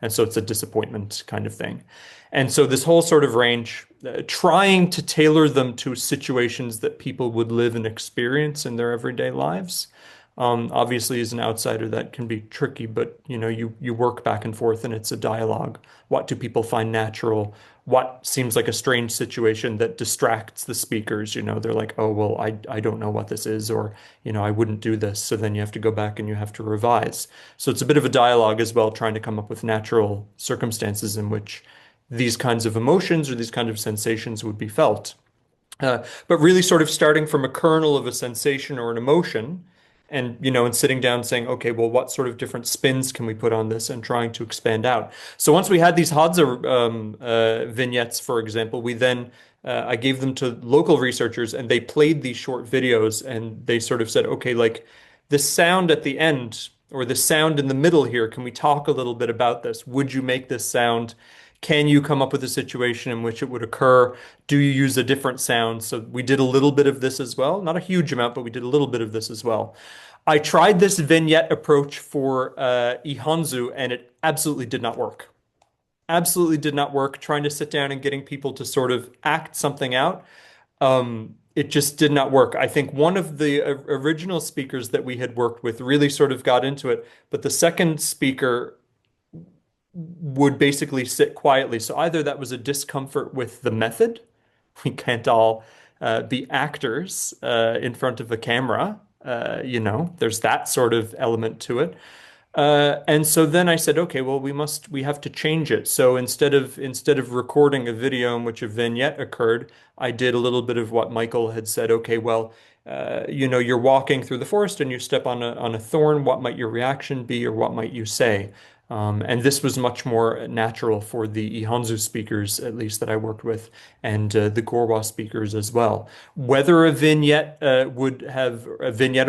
And so it's a disappointment kind of thing. And so this whole sort of range, trying to tailor them to situations that people would live and experience in their everyday lives. Obviously, as an outsider, that can be tricky, but you work back and forth and it's a dialogue. What do people find natural? What seems like a strange situation that distracts the speakers? They're like, oh, well, I don't know what this is, or, I wouldn't do this. So then you have to go back and you have to revise. So it's a bit of a dialogue as well, trying to come up with natural circumstances in which these kinds of emotions or these kinds of sensations would be felt. But really sort of starting from a kernel of a sensation or an emotion and sitting down saying, okay, well, what sort of different spins can we put on this and trying to expand out. So once we had these Hadza vignettes, for example, we then, I gave them to local researchers and they played these short videos and they sort of said, okay, like the sound at the end or the sound in the middle here, can we talk a little bit about this? Would you make this sound? Can you come up with a situation in which it would occur? Do you use a different sound? So we did a little bit of this as well. Not a huge amount, but we did a little bit of this as well. I tried this vignette approach for Ihanzu, and it absolutely did not work. Absolutely did not work. Trying to sit down and getting people to sort of act something out. It just did not work. I think one of the original speakers that we had worked with really sort of got into it, but the second speaker would basically sit quietly. So either that was a discomfort with the method. We can't all be actors in front of a camera. There's that sort of element to it. And so then I said, okay, well, we have to change it. So instead of recording a video in which a vignette occurred, I did a little bit of what Michael had said. Okay, well, you're walking through the forest and you step on a thorn. What might your reaction be, or what might you say? And this was much more natural for the Ihanzu speakers, at least that I worked with, and the Gorwaa speakers as well. Whether a vignette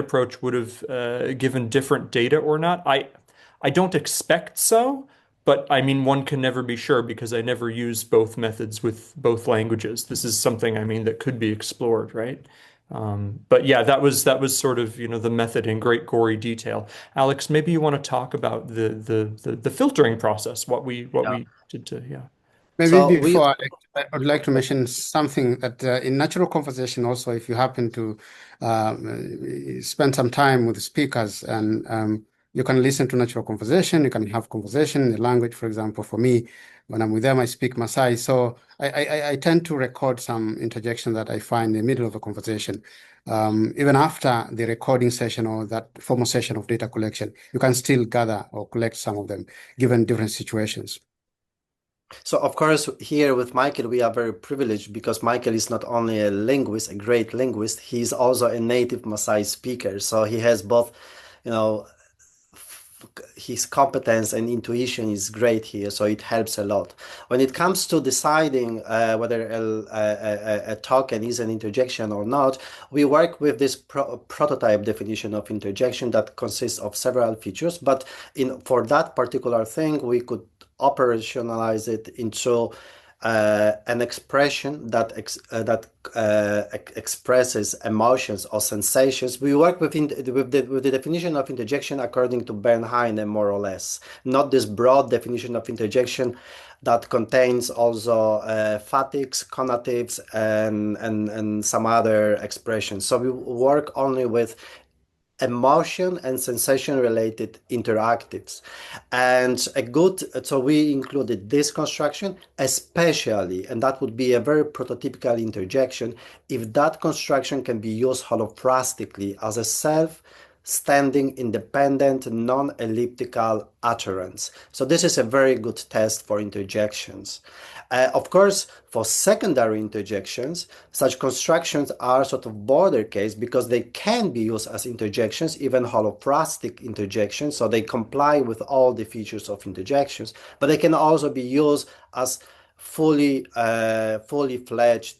approach would have given different data or not, I don't expect so. But I mean, one can never be sure because I never use both methods with both languages. This is something, that could be explored, right? But yeah, that was sort of, the method in great gory detail. Alex, maybe you want to talk about the filtering process, what we did to, yeah. Maybe So before I would like to mention something that in natural conversation also, if you happen to spend some time with the speakers and you can listen to natural conversation, you can have conversation in the language. For example, for me, when I'm with them, I speak Maasai. So I tend to record some interjection that I find in the middle of a conversation. Even after the recording session or that formal session of data collection, you can still gather or collect some of them, given different situations. So, of course, here with Michael, we are very privileged because Michael is not only a linguist, a great linguist, he's also a native Maasai speaker. So he has both, his competence and intuition is great here, so it helps a lot. When it comes to deciding whether a token is an interjection or not, we work with this prototype definition of interjection that consists of several features, but for that particular thing, we could operationalize it into an expression that expresses emotions or sensations. We work with the definition of interjection according to Bernheim, more or less, not this broad definition of interjection that contains also fatigs, conatives, and some other expressions. So we work only with emotion and sensation related interactives, and so we included this construction especially, and that would be a very prototypical interjection if that construction can be used holophrastically as a self-standing, independent, non-elliptical utterance. So this is a very good test for interjections. Of course, for secondary interjections, such constructions are sort of border case because they can be used as interjections, even holophrastic interjections, so they comply with all the features of interjections, but they can also be used as fully fledged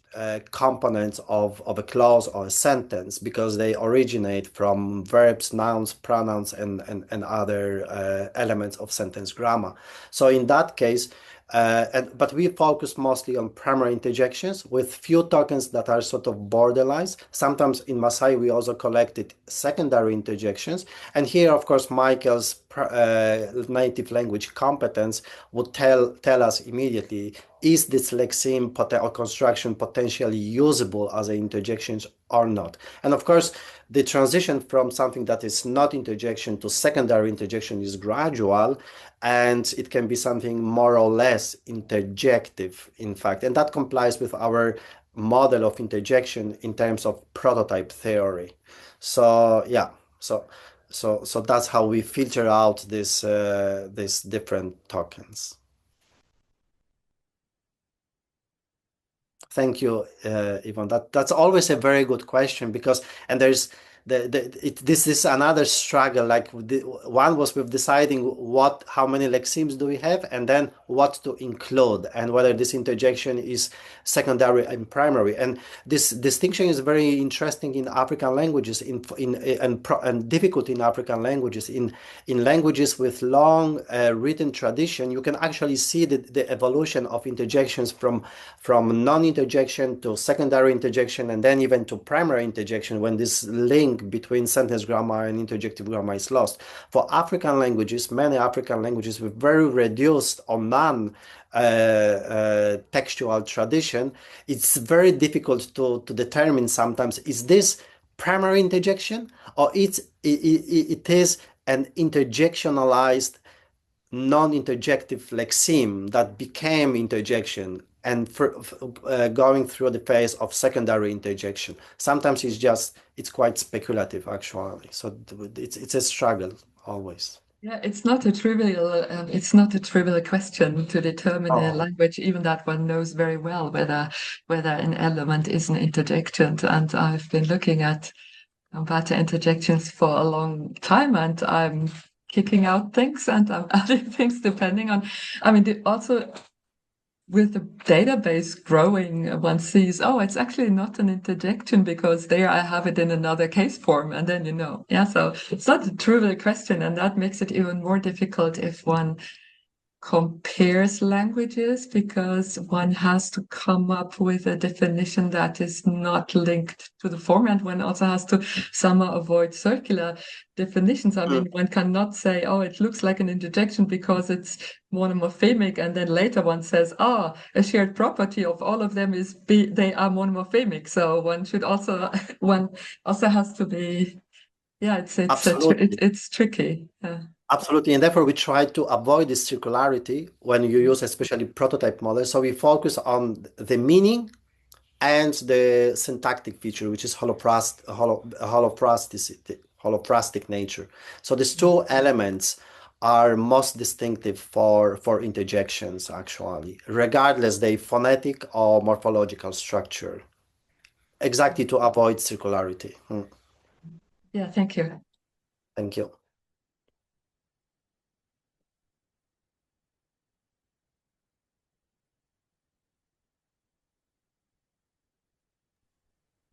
components of a clause or a sentence because they originate from verbs, nouns, pronouns, and other elements of sentence grammar. So in that case, But we focus mostly on primary interjections with few tokens that are sort of borderlines. Sometimes in Maasai we also collected secondary interjections, and here of course Michael's native language competence would tell us immediately, is this lexeme or construction potentially usable as an interjection or not? And of course the transition from something that is not interjection to secondary interjection is gradual, and it can be something more or less interjective, in fact, and that complies with our model of interjection in terms of prototype theory. So yeah, so that's how we filter out these different tokens. Thank you, Yvonne. That's always a very good question, because there's this is another struggle. Like one was with deciding how many lexemes do we have, and then what to include, and whether this interjection is secondary and primary. And this distinction is very interesting in African languages, and difficult in African languages. In languages with long written tradition, you can actually see the evolution of interjections from non-interjection to secondary interjection, and then even to primary interjection, when this link between sentence grammar and interjective grammar is lost. For African languages, many African languages with very reduced or none textual tradition, it's very difficult to determine sometimes, is this primary interjection, or it is an interjectionalized non-interjective lexeme that became interjection, and going through the phase of secondary interjection. Sometimes it's quite speculative, actually. So it's a struggle always. Yeah, it's not a trivial question to determine a language, even that one knows very well whether an element is an interjection. And I've been looking at Bantu interjections for a long time, and I'm kicking out things and I'm adding things depending on. I mean, also with the database growing, one sees, oh, it's actually not an interjection because there I have it in another case form, and then yeah. So it's not a trivial question, and that makes it even more difficult if one compares languages, because one has to come up with a definition that is not linked to the form, and one also has to somehow avoid circular definitions. I mean, one cannot say, oh, it looks like an interjection because it's monomorphemic, and then later one says, a shared property of all of them is they are monomorphemic. So one also has to be, yeah, it's tricky. Yeah. Absolutely, and therefore we try to avoid this circularity when you use especially prototype models. So we focus on the and the syntactic feature, which is holoplastic nature. So these two elements are most distinctive for interjections, actually, regardless they phonetic or morphological structure, exactly to avoid circularity. Yeah, thank you. Thank you.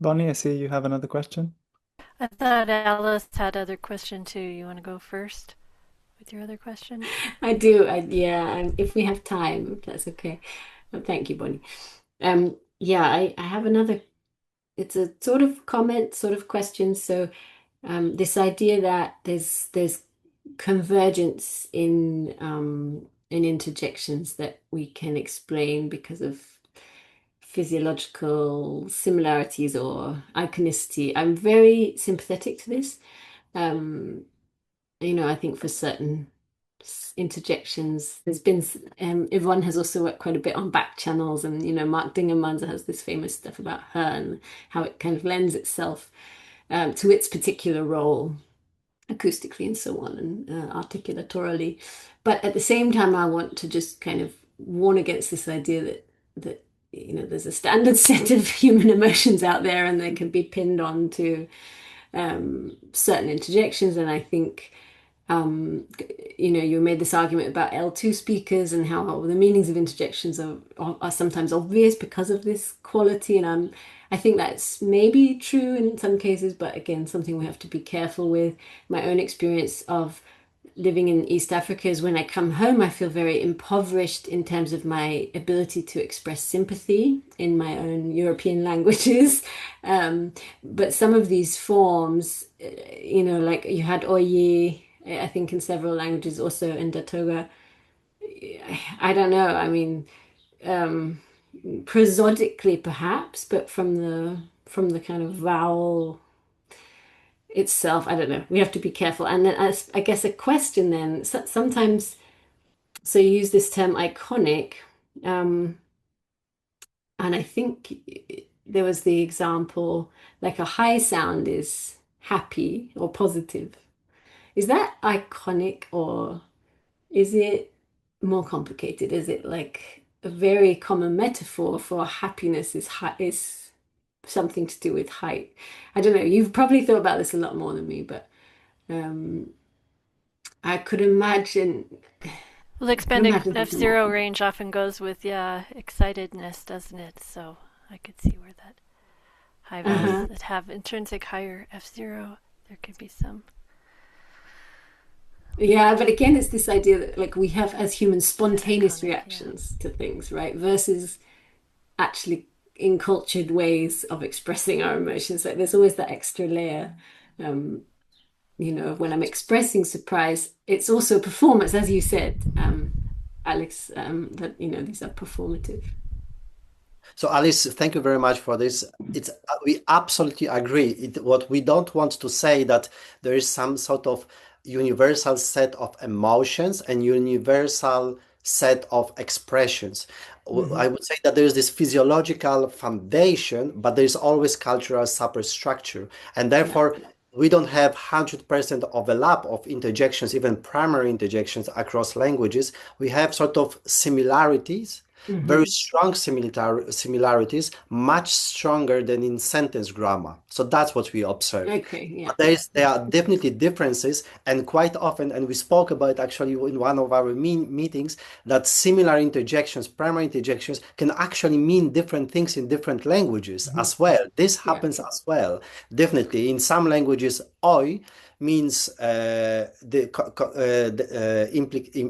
Bonnie, I see you have another question. I thought Alice had other question too. You want to go first with your other question? I do. Yeah. If we have time, that's okay. But thank you, Bonnie. Yeah, I have another. It's a sort of comment, sort of question. So, this idea that there's convergence in interjections that we can explain because of physiological similarities or iconicity. I'm very sympathetic to this. I think for certain interjections, there's been Yvonne has also worked quite a bit on back channels, and Mark Dingermanza has this famous stuff about her and how it kind of lends itself to its particular role acoustically and so on, and articulatorily. But at the same time, I want to just kind of warn against this idea that there's a standard set of human emotions out there, and they can be pinned on to certain interjections. And I think you made this argument about L2 speakers and how the meanings of interjections are sometimes obvious because of this quality, and I think that's maybe true in some cases, but again, something we have to be careful with. My own experience of living in East Africa is when I come home, I feel very impoverished in terms of my ability to express sympathy in my own European languages. But some of these forms, like you had Oye, I think in several languages, also in Datoga. I don't know. I mean, prosodically perhaps, but from the kind of vowel itself, I don't know. We have to be careful. And then I guess a question then, sometimes, so you use this term iconic, and I think there was the example, like a high sound is happy or positive. Is that iconic, or is it more complicated? Is it like a very common metaphor for happiness is something to do with height? I don't know. You've probably thought about this a lot more than me, but um, I could imagine. Well, the I could expanded imagine something more F0 complex. range often goes with, yeah, excitedness, doesn't it? So I could see where that high vowels Uh-huh. that have intrinsic higher F0, there could be some. Yeah, but again, it's this idea that like we have as humans spontaneous Iconic, yeah. reactions to things, right? Versus actually encultured ways of expressing our emotions. Like there's always that extra layer. Um, when I'm expressing surprise, it's also a performance, as you said, Alex, that these are performative. So Alice, thank you very much for this. We absolutely agree. What we don't want to say that there is some sort of universal set of emotions and universal set of expressions. I Hmm. would say that there is this physiological foundation, but there is always cultural superstructure, and Yeah. therefore we don't have 100% overlap of interjections, even primary interjections across languages. We have sort of similarities, very Hmm. strong similarities, much stronger than in sentence grammar. So that's what we observe. Okay. Yeah. But there are definitely differences, and quite often, and we spoke about it actually in one of our meetings, that similar interjections, primary interjections, can actually mean different things in different languages Hmm. as well. This Yeah. happens as well. Definitely, in some languages, oi means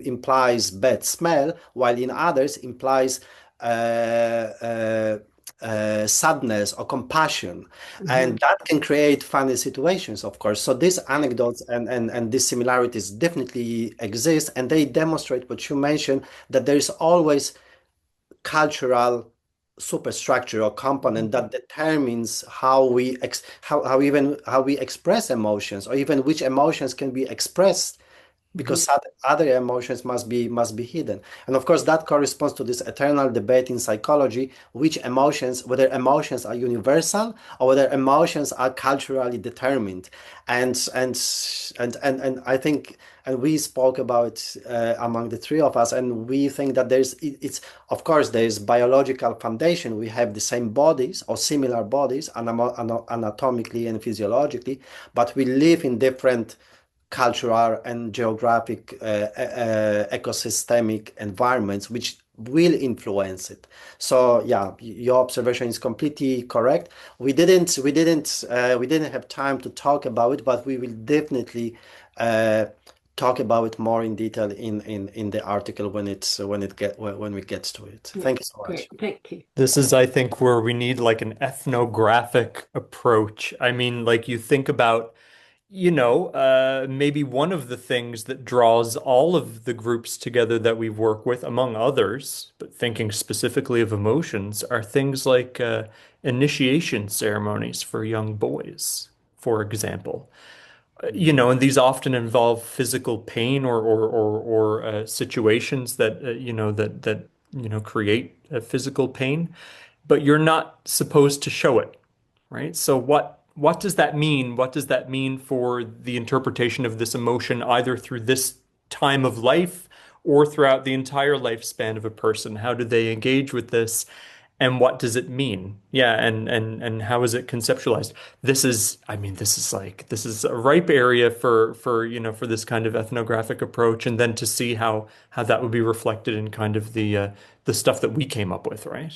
implies bad smell, while in others implies uh, uh, sadness or compassion, Hmm. and that can create funny situations, of course. So these anecdotes and these similarities definitely exist, and they demonstrate what you mentioned, that there is always cultural superstructure or component that determines how how we express emotions, or even which emotions can be expressed, Hmm. because other emotions must be hidden. And of course that corresponds to this eternal debate in psychology, which emotions, whether emotions are universal or whether emotions are culturally determined. And I think, and we spoke about among the three of us, and we think that it's of course there is biological foundation. We have the same bodies or similar bodies anatomically and physiologically, but we live in different cultural and geographic ecosystemic environments which will influence it. So yeah, your observation is completely correct. We didn't have time to talk about it, but we will definitely uh, talk about it more in detail in the article when we get to it. Yeah. Thank you so Great. much. Thank you. This is, I think, where we need like an ethnographic approach. I mean, like you think about, maybe one of the things that draws all of the groups together that we work with, among others, but thinking specifically of emotions, are things like initiation ceremonies for young boys, for example. And these often involve physical pain or situations that create physical pain, but you're not supposed to show it, right? So what does that mean? What does that mean for the interpretation of this emotion, either through this time of life or throughout the entire lifespan of a person? How do they engage with this? And what does it mean? Yeah, and how is it conceptualized? I mean, this is a ripe area for this kind of ethnographic approach, and then to see how that would be reflected in kind of the stuff that we came up with, right?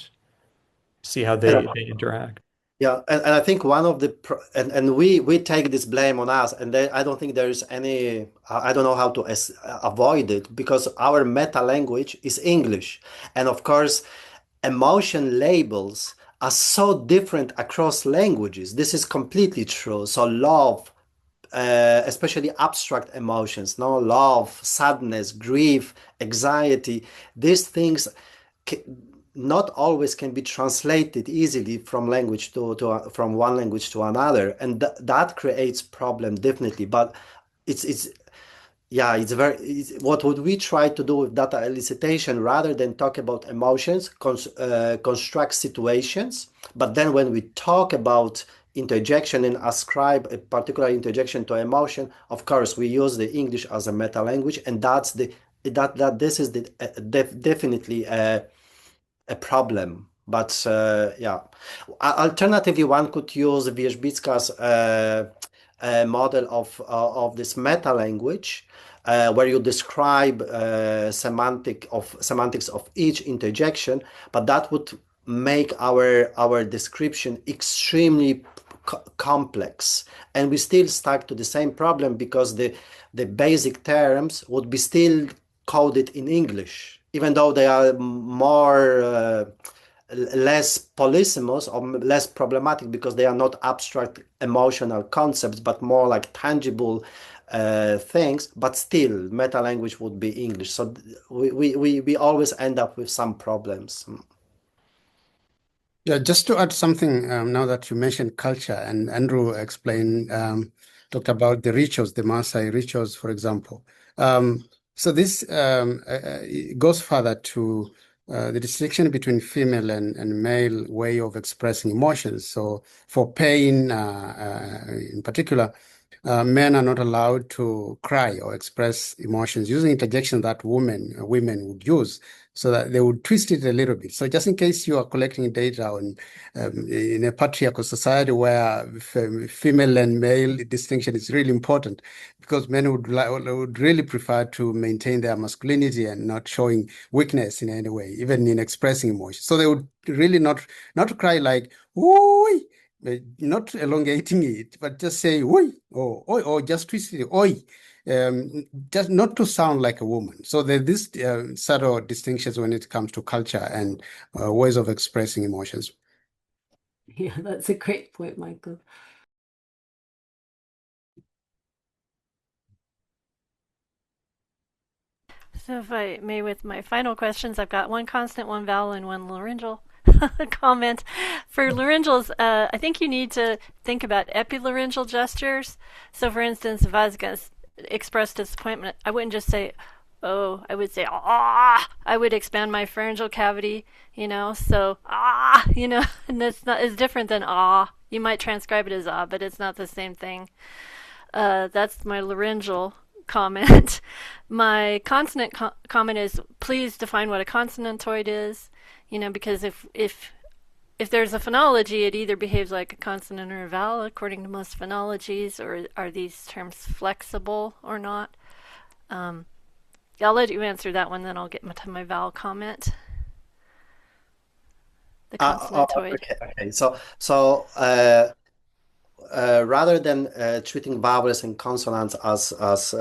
See how they interact. Yeah, and I think one of the and we take this blame on us, and then I don't think there is any I don't know how to avoid it because our meta language is English, and of course, emotion labels are so different across languages. This is completely true. So love, especially abstract emotions, no love, sadness, grief, anxiety, these things not always can be translated easily from language from one language to another, and that creates problem definitely. But it's yeah, what would we try to do with data elicitation rather than talk about emotions, construct situations. But then when we talk about interjection and ascribe a particular interjection to emotion, of course, we use the English as a meta language, and this is definitely a problem. But yeah, alternatively, one could use Wierzbicka's model of this meta language, where you describe semantics of each interjection, but that would make our description extremely complex, and we still stuck to the same problem because the basic terms would be still coded in English, even though they are less polysemous or less problematic because they are not abstract emotional concepts, but more like tangible things. But still, meta language would be English. So we always end up with some problems. Yeah, just to add something, now that you mentioned culture, and Andrew explained, talked about the rituals, the Maasai rituals, for example. So this goes further to the distinction between female and male way of expressing emotions. So for pain, in particular, men are not allowed to cry or express emotions using interjection that women would use, so that they would twist it a little bit. So just in case you are collecting data on in a patriarchal society where female and male distinction is really important, because men would really prefer to maintain their masculinity and not showing weakness in any way, even in expressing emotion. So they would really not cry like "Oi," not elongating it, but just say "Oi," or "Oi," or just twist it "Oi." Just not to sound like a woman. So there's this subtle distinctions when it comes to culture and ways of expressing emotions. Yeah, that's a great point, Michael. So if I may, with my final questions, I've got one consonant, one vowel, and one laryngeal comment. For laryngeals, I think you need to think about epilaryngeal gestures. So for instance, if I was going to express disappointment, I wouldn't just say, oh, I would say, ah, I would expand my pharyngeal cavity, so, ah, and it's different than ah. You might transcribe it as ah, but it's not the same thing. That's my laryngeal comment. My consonant comment is, please define what a consonantoid is, because if there's a phonology, it either behaves like a consonant or a vowel according to most phonologies, or are these terms flexible or not? I'll let you answer that one, then I'll get to my vowel comment. The consonantoid. Okay. So rather than treating vowels and consonants as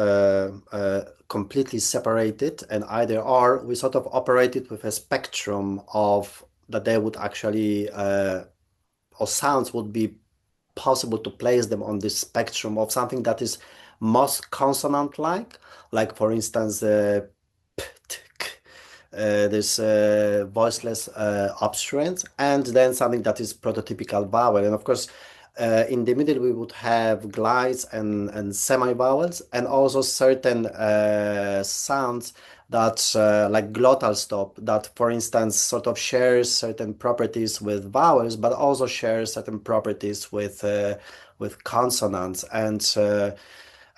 completely separated and either or, we sort of operated with a spectrum of that they would actually or sounds would be possible to place them on this spectrum of something that is most consonant-like, like for instance, p, t, k, this voiceless obstruent, and then something that is prototypical vowel. And of course, in the middle, we would have glides and semi-vowels, and also certain sounds that, like glottal stop, that, for instance, sort of shares certain properties with vowels, but also shares certain properties with consonants, and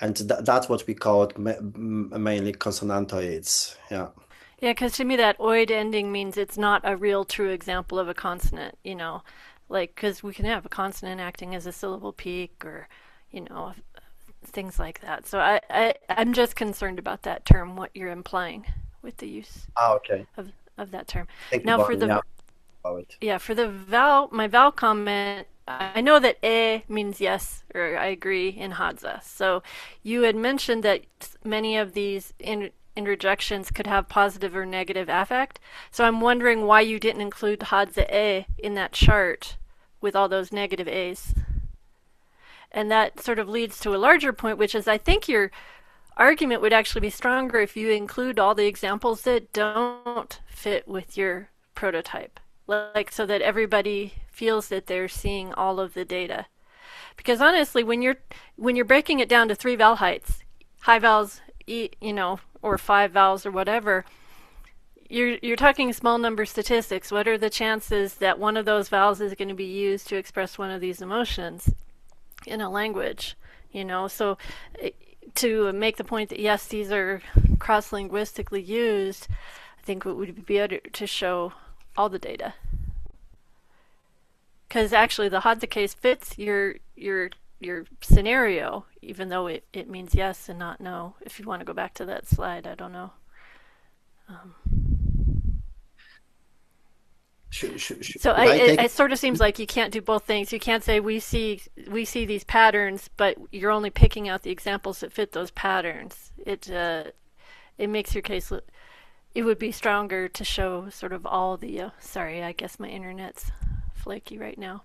that's what we call mainly consonantoids. Yeah. Yeah, because to me that oid ending means it's not a real true example of a consonant, like, because we can have a consonant acting as a syllable peak or, things like that. So I'm just concerned about that term, what you're implying with the use Okay. of that term. Thank you, Now Bonnie. Yeah. for the vowel, my vowel comment I know that means yes, or I agree in Hadza. So you had mentioned that many of these interjections could have positive or negative affect. So I'm wondering why you didn't include Hadza in that chart with all those negative A's. And that sort of leads to a larger point, which is I think your argument would actually be stronger if you include all the examples that don't fit with your prototype, like so that everybody feels that they're seeing all of the data. Because honestly, when you're breaking it down to 3 vowel heights, high vowels, or 5 vowels or whatever, you're talking small number statistics. What are the chances that one of those vowels is going to be used to express one of these emotions in a language? So to make the point that yes, these are cross-linguistically used, I think it would be better to show all the data. Because actually the Hadza case fits your scenario, even though it means yes and not no. If you want to go back to that slide, I don't know. So it sort of seems like you can't do both things. You can't say we see these patterns, but you're only picking out the examples that fit those patterns. It makes your case. It would be stronger to show sort of all the. Sorry, I guess my internet's flaky right now.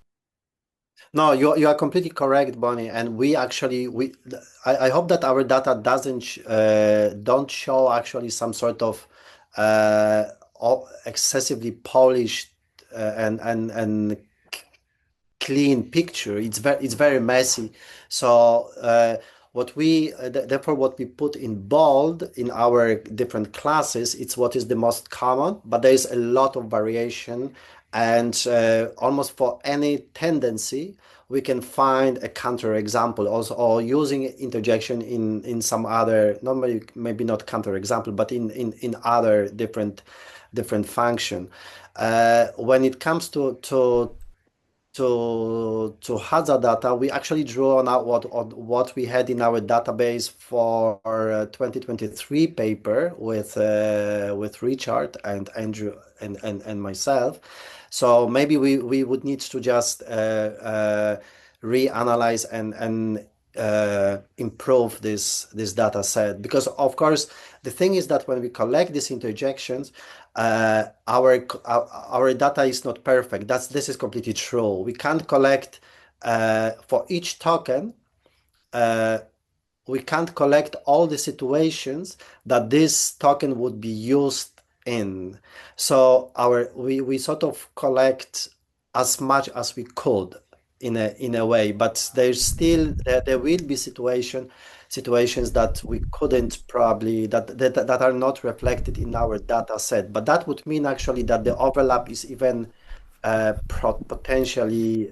No, you are completely correct, Bonnie. And I hope that our data don't show actually some sort of excessively polished and clean picture. It's very messy. So therefore what we put in bold in our different classes, it's what is the most common, but there is a lot of variation, and almost for any tendency we can find a counter example also, or using interjection in some other, normally maybe not counter example, but in other different function. When it comes to Hadza data, we actually drew on what we had in our database for 2023 paper with Richard and Andrew and myself. So maybe we would need to just reanalyze and improve this data set, because of course the thing is that when we collect these interjections, our data is not perfect. This is completely true. We can't collect for each token. We can't collect all the situations that this token would be used in. So we sort of collect as much as we could in a way, but there will be situations that we couldn't probably that are not reflected in our data set. But that would mean actually that the overlap is even potentially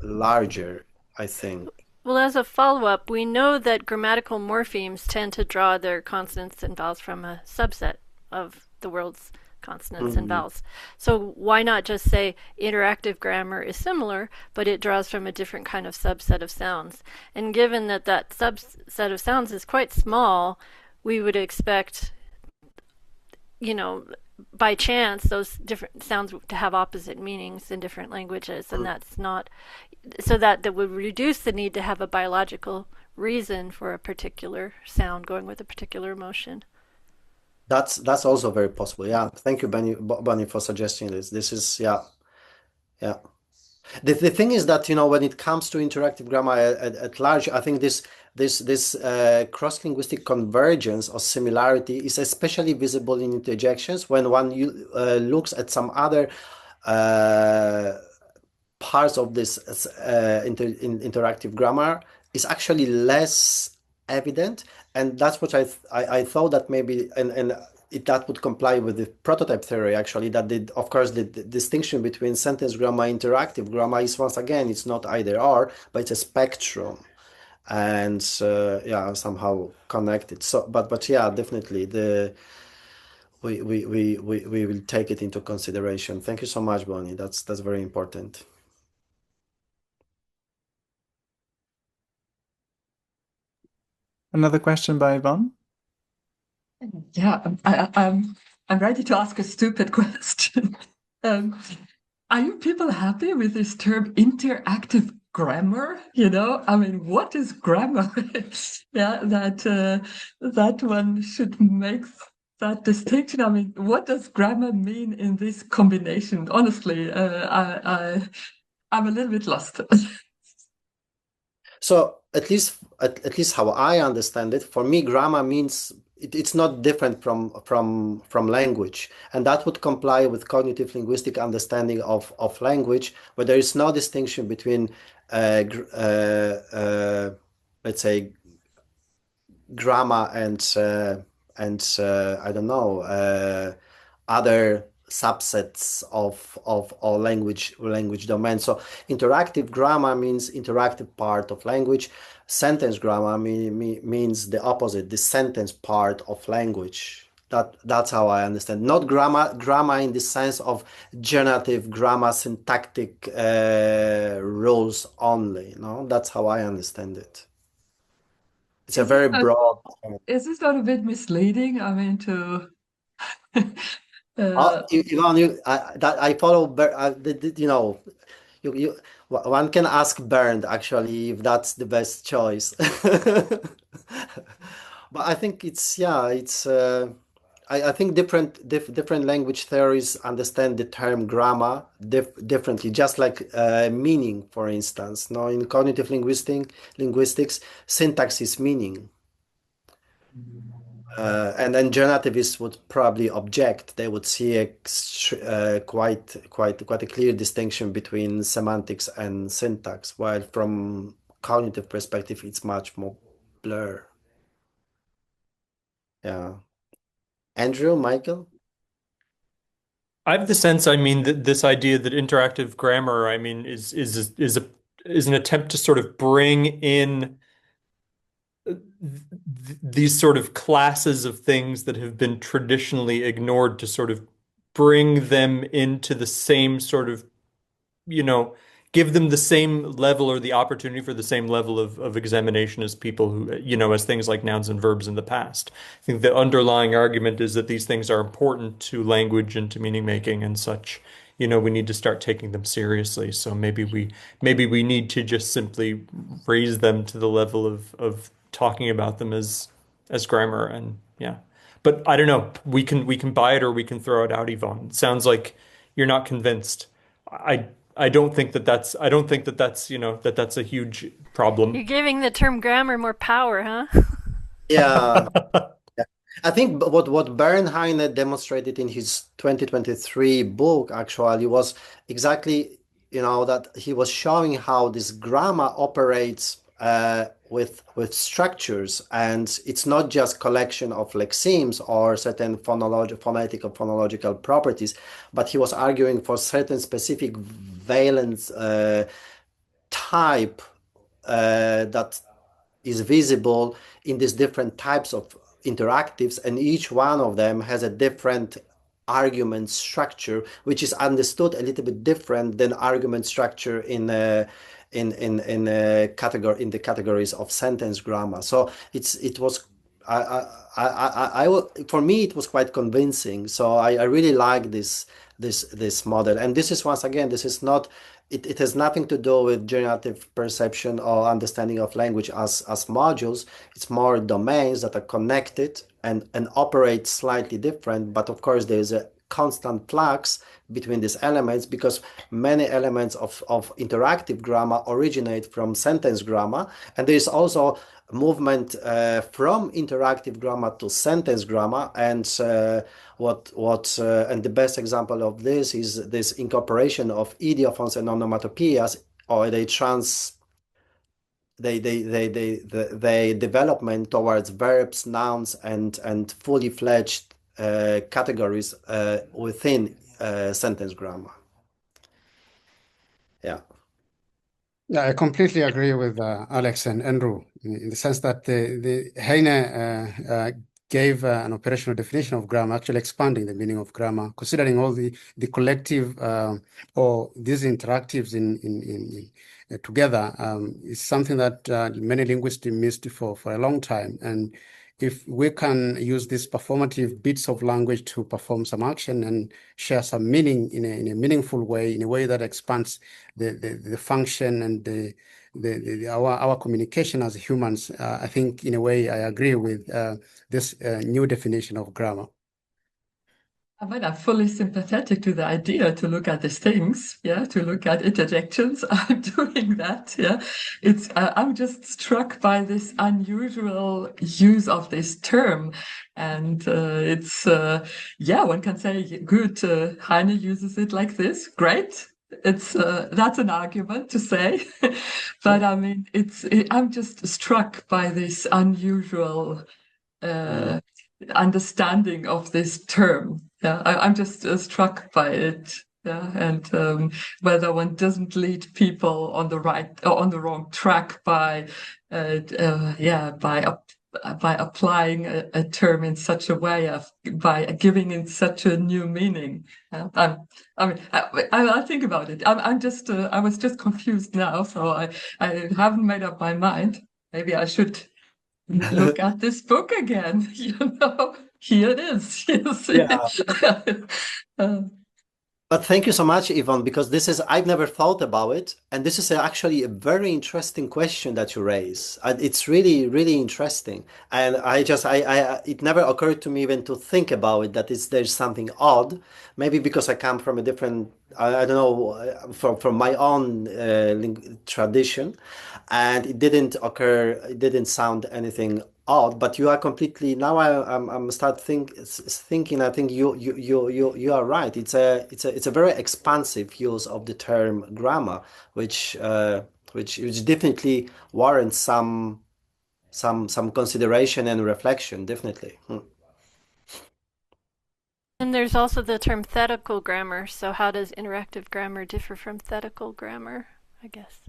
larger, I think. Well, as a follow-up, we know that grammatical morphemes tend to draw their consonants and vowels from a subset of the world's consonants and vowels. So why not just say interactive grammar is similar, but it draws from a different kind of subset of sounds? And given that subset of sounds is quite small, we would expect, by chance, those different sounds to have opposite meanings in different languages, and that's not, so that would reduce the need to have a biological reason for a particular sound going with a particular emotion. That's also very possible. Yeah, thank you, Bonnie, for suggesting this. This is yeah. The thing is that when it comes to interactive grammar at large, I think this cross-linguistic convergence or similarity is especially visible in interjections when one looks at some other parts of this interactive grammar is actually less evident, and that's what I thought that maybe that would comply with the prototype theory actually, that of course the distinction between sentence grammar and interactive grammar is, once again, it's not either or, but it's a spectrum, and somehow connected. So but yeah, definitely we will take it into consideration. Thank you so much, Bonnie. That's very important. Another question by Yvonne? Yeah, I'm ready to ask a stupid question. are you people happy with this term interactive grammar? I mean, what is grammar? Yeah, that one should make that distinction. I mean, what does grammar mean in this combination? Honestly, I'm a little bit lost. So at least how I understand it, for me, grammar means it's not different from language, and that would comply with cognitive linguistic understanding of language, where there is no distinction between let's say grammar and I don't know other subsets of all language domains. So interactive grammar means interactive part of language. Sentence grammar means the opposite, the sentence part of language. That's how I understand. Not grammar in the sense of generative grammar, syntactic rules only. No, that's how I understand it. It's a very broad. Is this not a bit misleading? I mean, to Ivan, I follow. One can ask Bernd actually if that's the best choice. But I think I think different language theories understand the term grammar differently, just like meaning, for instance. No, in cognitive linguistics, syntax is meaning. And then generativists would probably object. They would see quite a clear distinction between semantics and syntax, while from cognitive perspective, it's much more blur. Yeah. Andrew, Michael? I have the sense, I mean, that this idea that interactive grammar, I mean, is an attempt to sort of bring in these sort of classes of things that have been traditionally ignored, to sort of bring them into the same sort of, give them the same level or the opportunity for the same level of examination as people who, as things like nouns and verbs in the past. I think the underlying argument is that these things are important to language and to meaning making and such. We need to start taking them seriously. So maybe we need to just simply raise them to the level of talking about them as grammar. And yeah. But I don't know. We can buy it or we can throw it out, Yvonne. It sounds like you're not convinced. I don't think that that's that's a huge problem. You're giving the term grammar more power, huh? Yeah. I think what Bernd Heine demonstrated in his 2023 book actually was exactly, that he was showing how this grammar operates with structures, and it's not just collection of lexemes or certain phonetic or phonological properties, but he was arguing for certain specific valence type that is visible in these different types of interactives, and each one of them has a different argument structure, which is understood a little bit different than argument structure in the categories of sentence grammar. So for me it was quite convincing. So I really like this model, and this is, once again, this is not. It has nothing to do with generative perception or understanding of language as modules. It's more domains that are connected and operate slightly different. But of course, there is a constant flux between these elements, because many elements of interactive grammar originate from sentence grammar. And there is also movement from interactive grammar to sentence grammar, and and the best example of this is this incorporation of idiophones and onomatopoeias, or they development towards verbs, nouns, and fully fledged categories within sentence grammar. Yeah. Yeah, I completely agree with Alex and Andrew in the sense that the Heine gave an operational definition of grammar, actually expanding the meaning of grammar, considering all the collective or these interactives in together is something that many linguists missed for a long time. And if we can use these performative bits of language to perform some action and share some meaning in a meaningful way, in a way that expands the function and our communication as humans, I think in a way I agree with this new definition of grammar. I mean, I'm fully sympathetic to the idea to look at these things, yeah, to look at interjections. I'm doing that, yeah. I'm just struck by this unusual use of this term. And yeah, one can say, good, Heine uses it like this, great. That's an argument to say. But I mean, I'm just struck by this unusual understanding of this term. Yeah, I'm just struck by it. Yeah, and whether one doesn't lead people on the right or on the wrong track by applying a term in such a way, by giving it such a new meaning. I think about it. I was just confused now, so I haven't made up my mind. Maybe I should look at this book again. Here it is. You see? Yeah. But thank you so much, Yvonne, because I've never thought about it. And this is actually a very interesting question that you raise. It's really, really interesting. And it never occurred to me even to think about it, that there's something odd. Maybe because I come from a different, I don't know, from my own tradition. And it didn't sound anything odd, but you are completely, now I'm thinking, I think you are right. It's a very expansive use of the term grammar, which definitely warrants some consideration and reflection, definitely. And there's also the term thetical grammar. So how does interactive grammar differ from thetical grammar, I guess?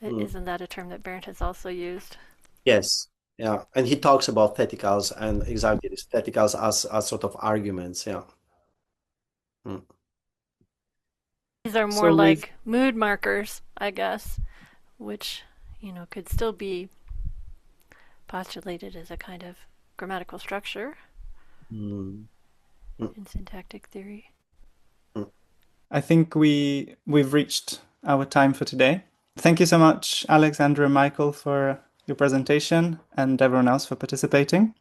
Isn't that a term that Bernd has also used? Yes. Yeah, and he talks about theticals and exactly these theticals as sort of arguments. Yeah. These are more like mood markers, I guess, which, could still be postulated as a kind of grammatical structure in syntactic theory. I think we've reached our time for today. Thank you so much, Alex, Andrew, and Michael, for your presentation, and everyone else for participating.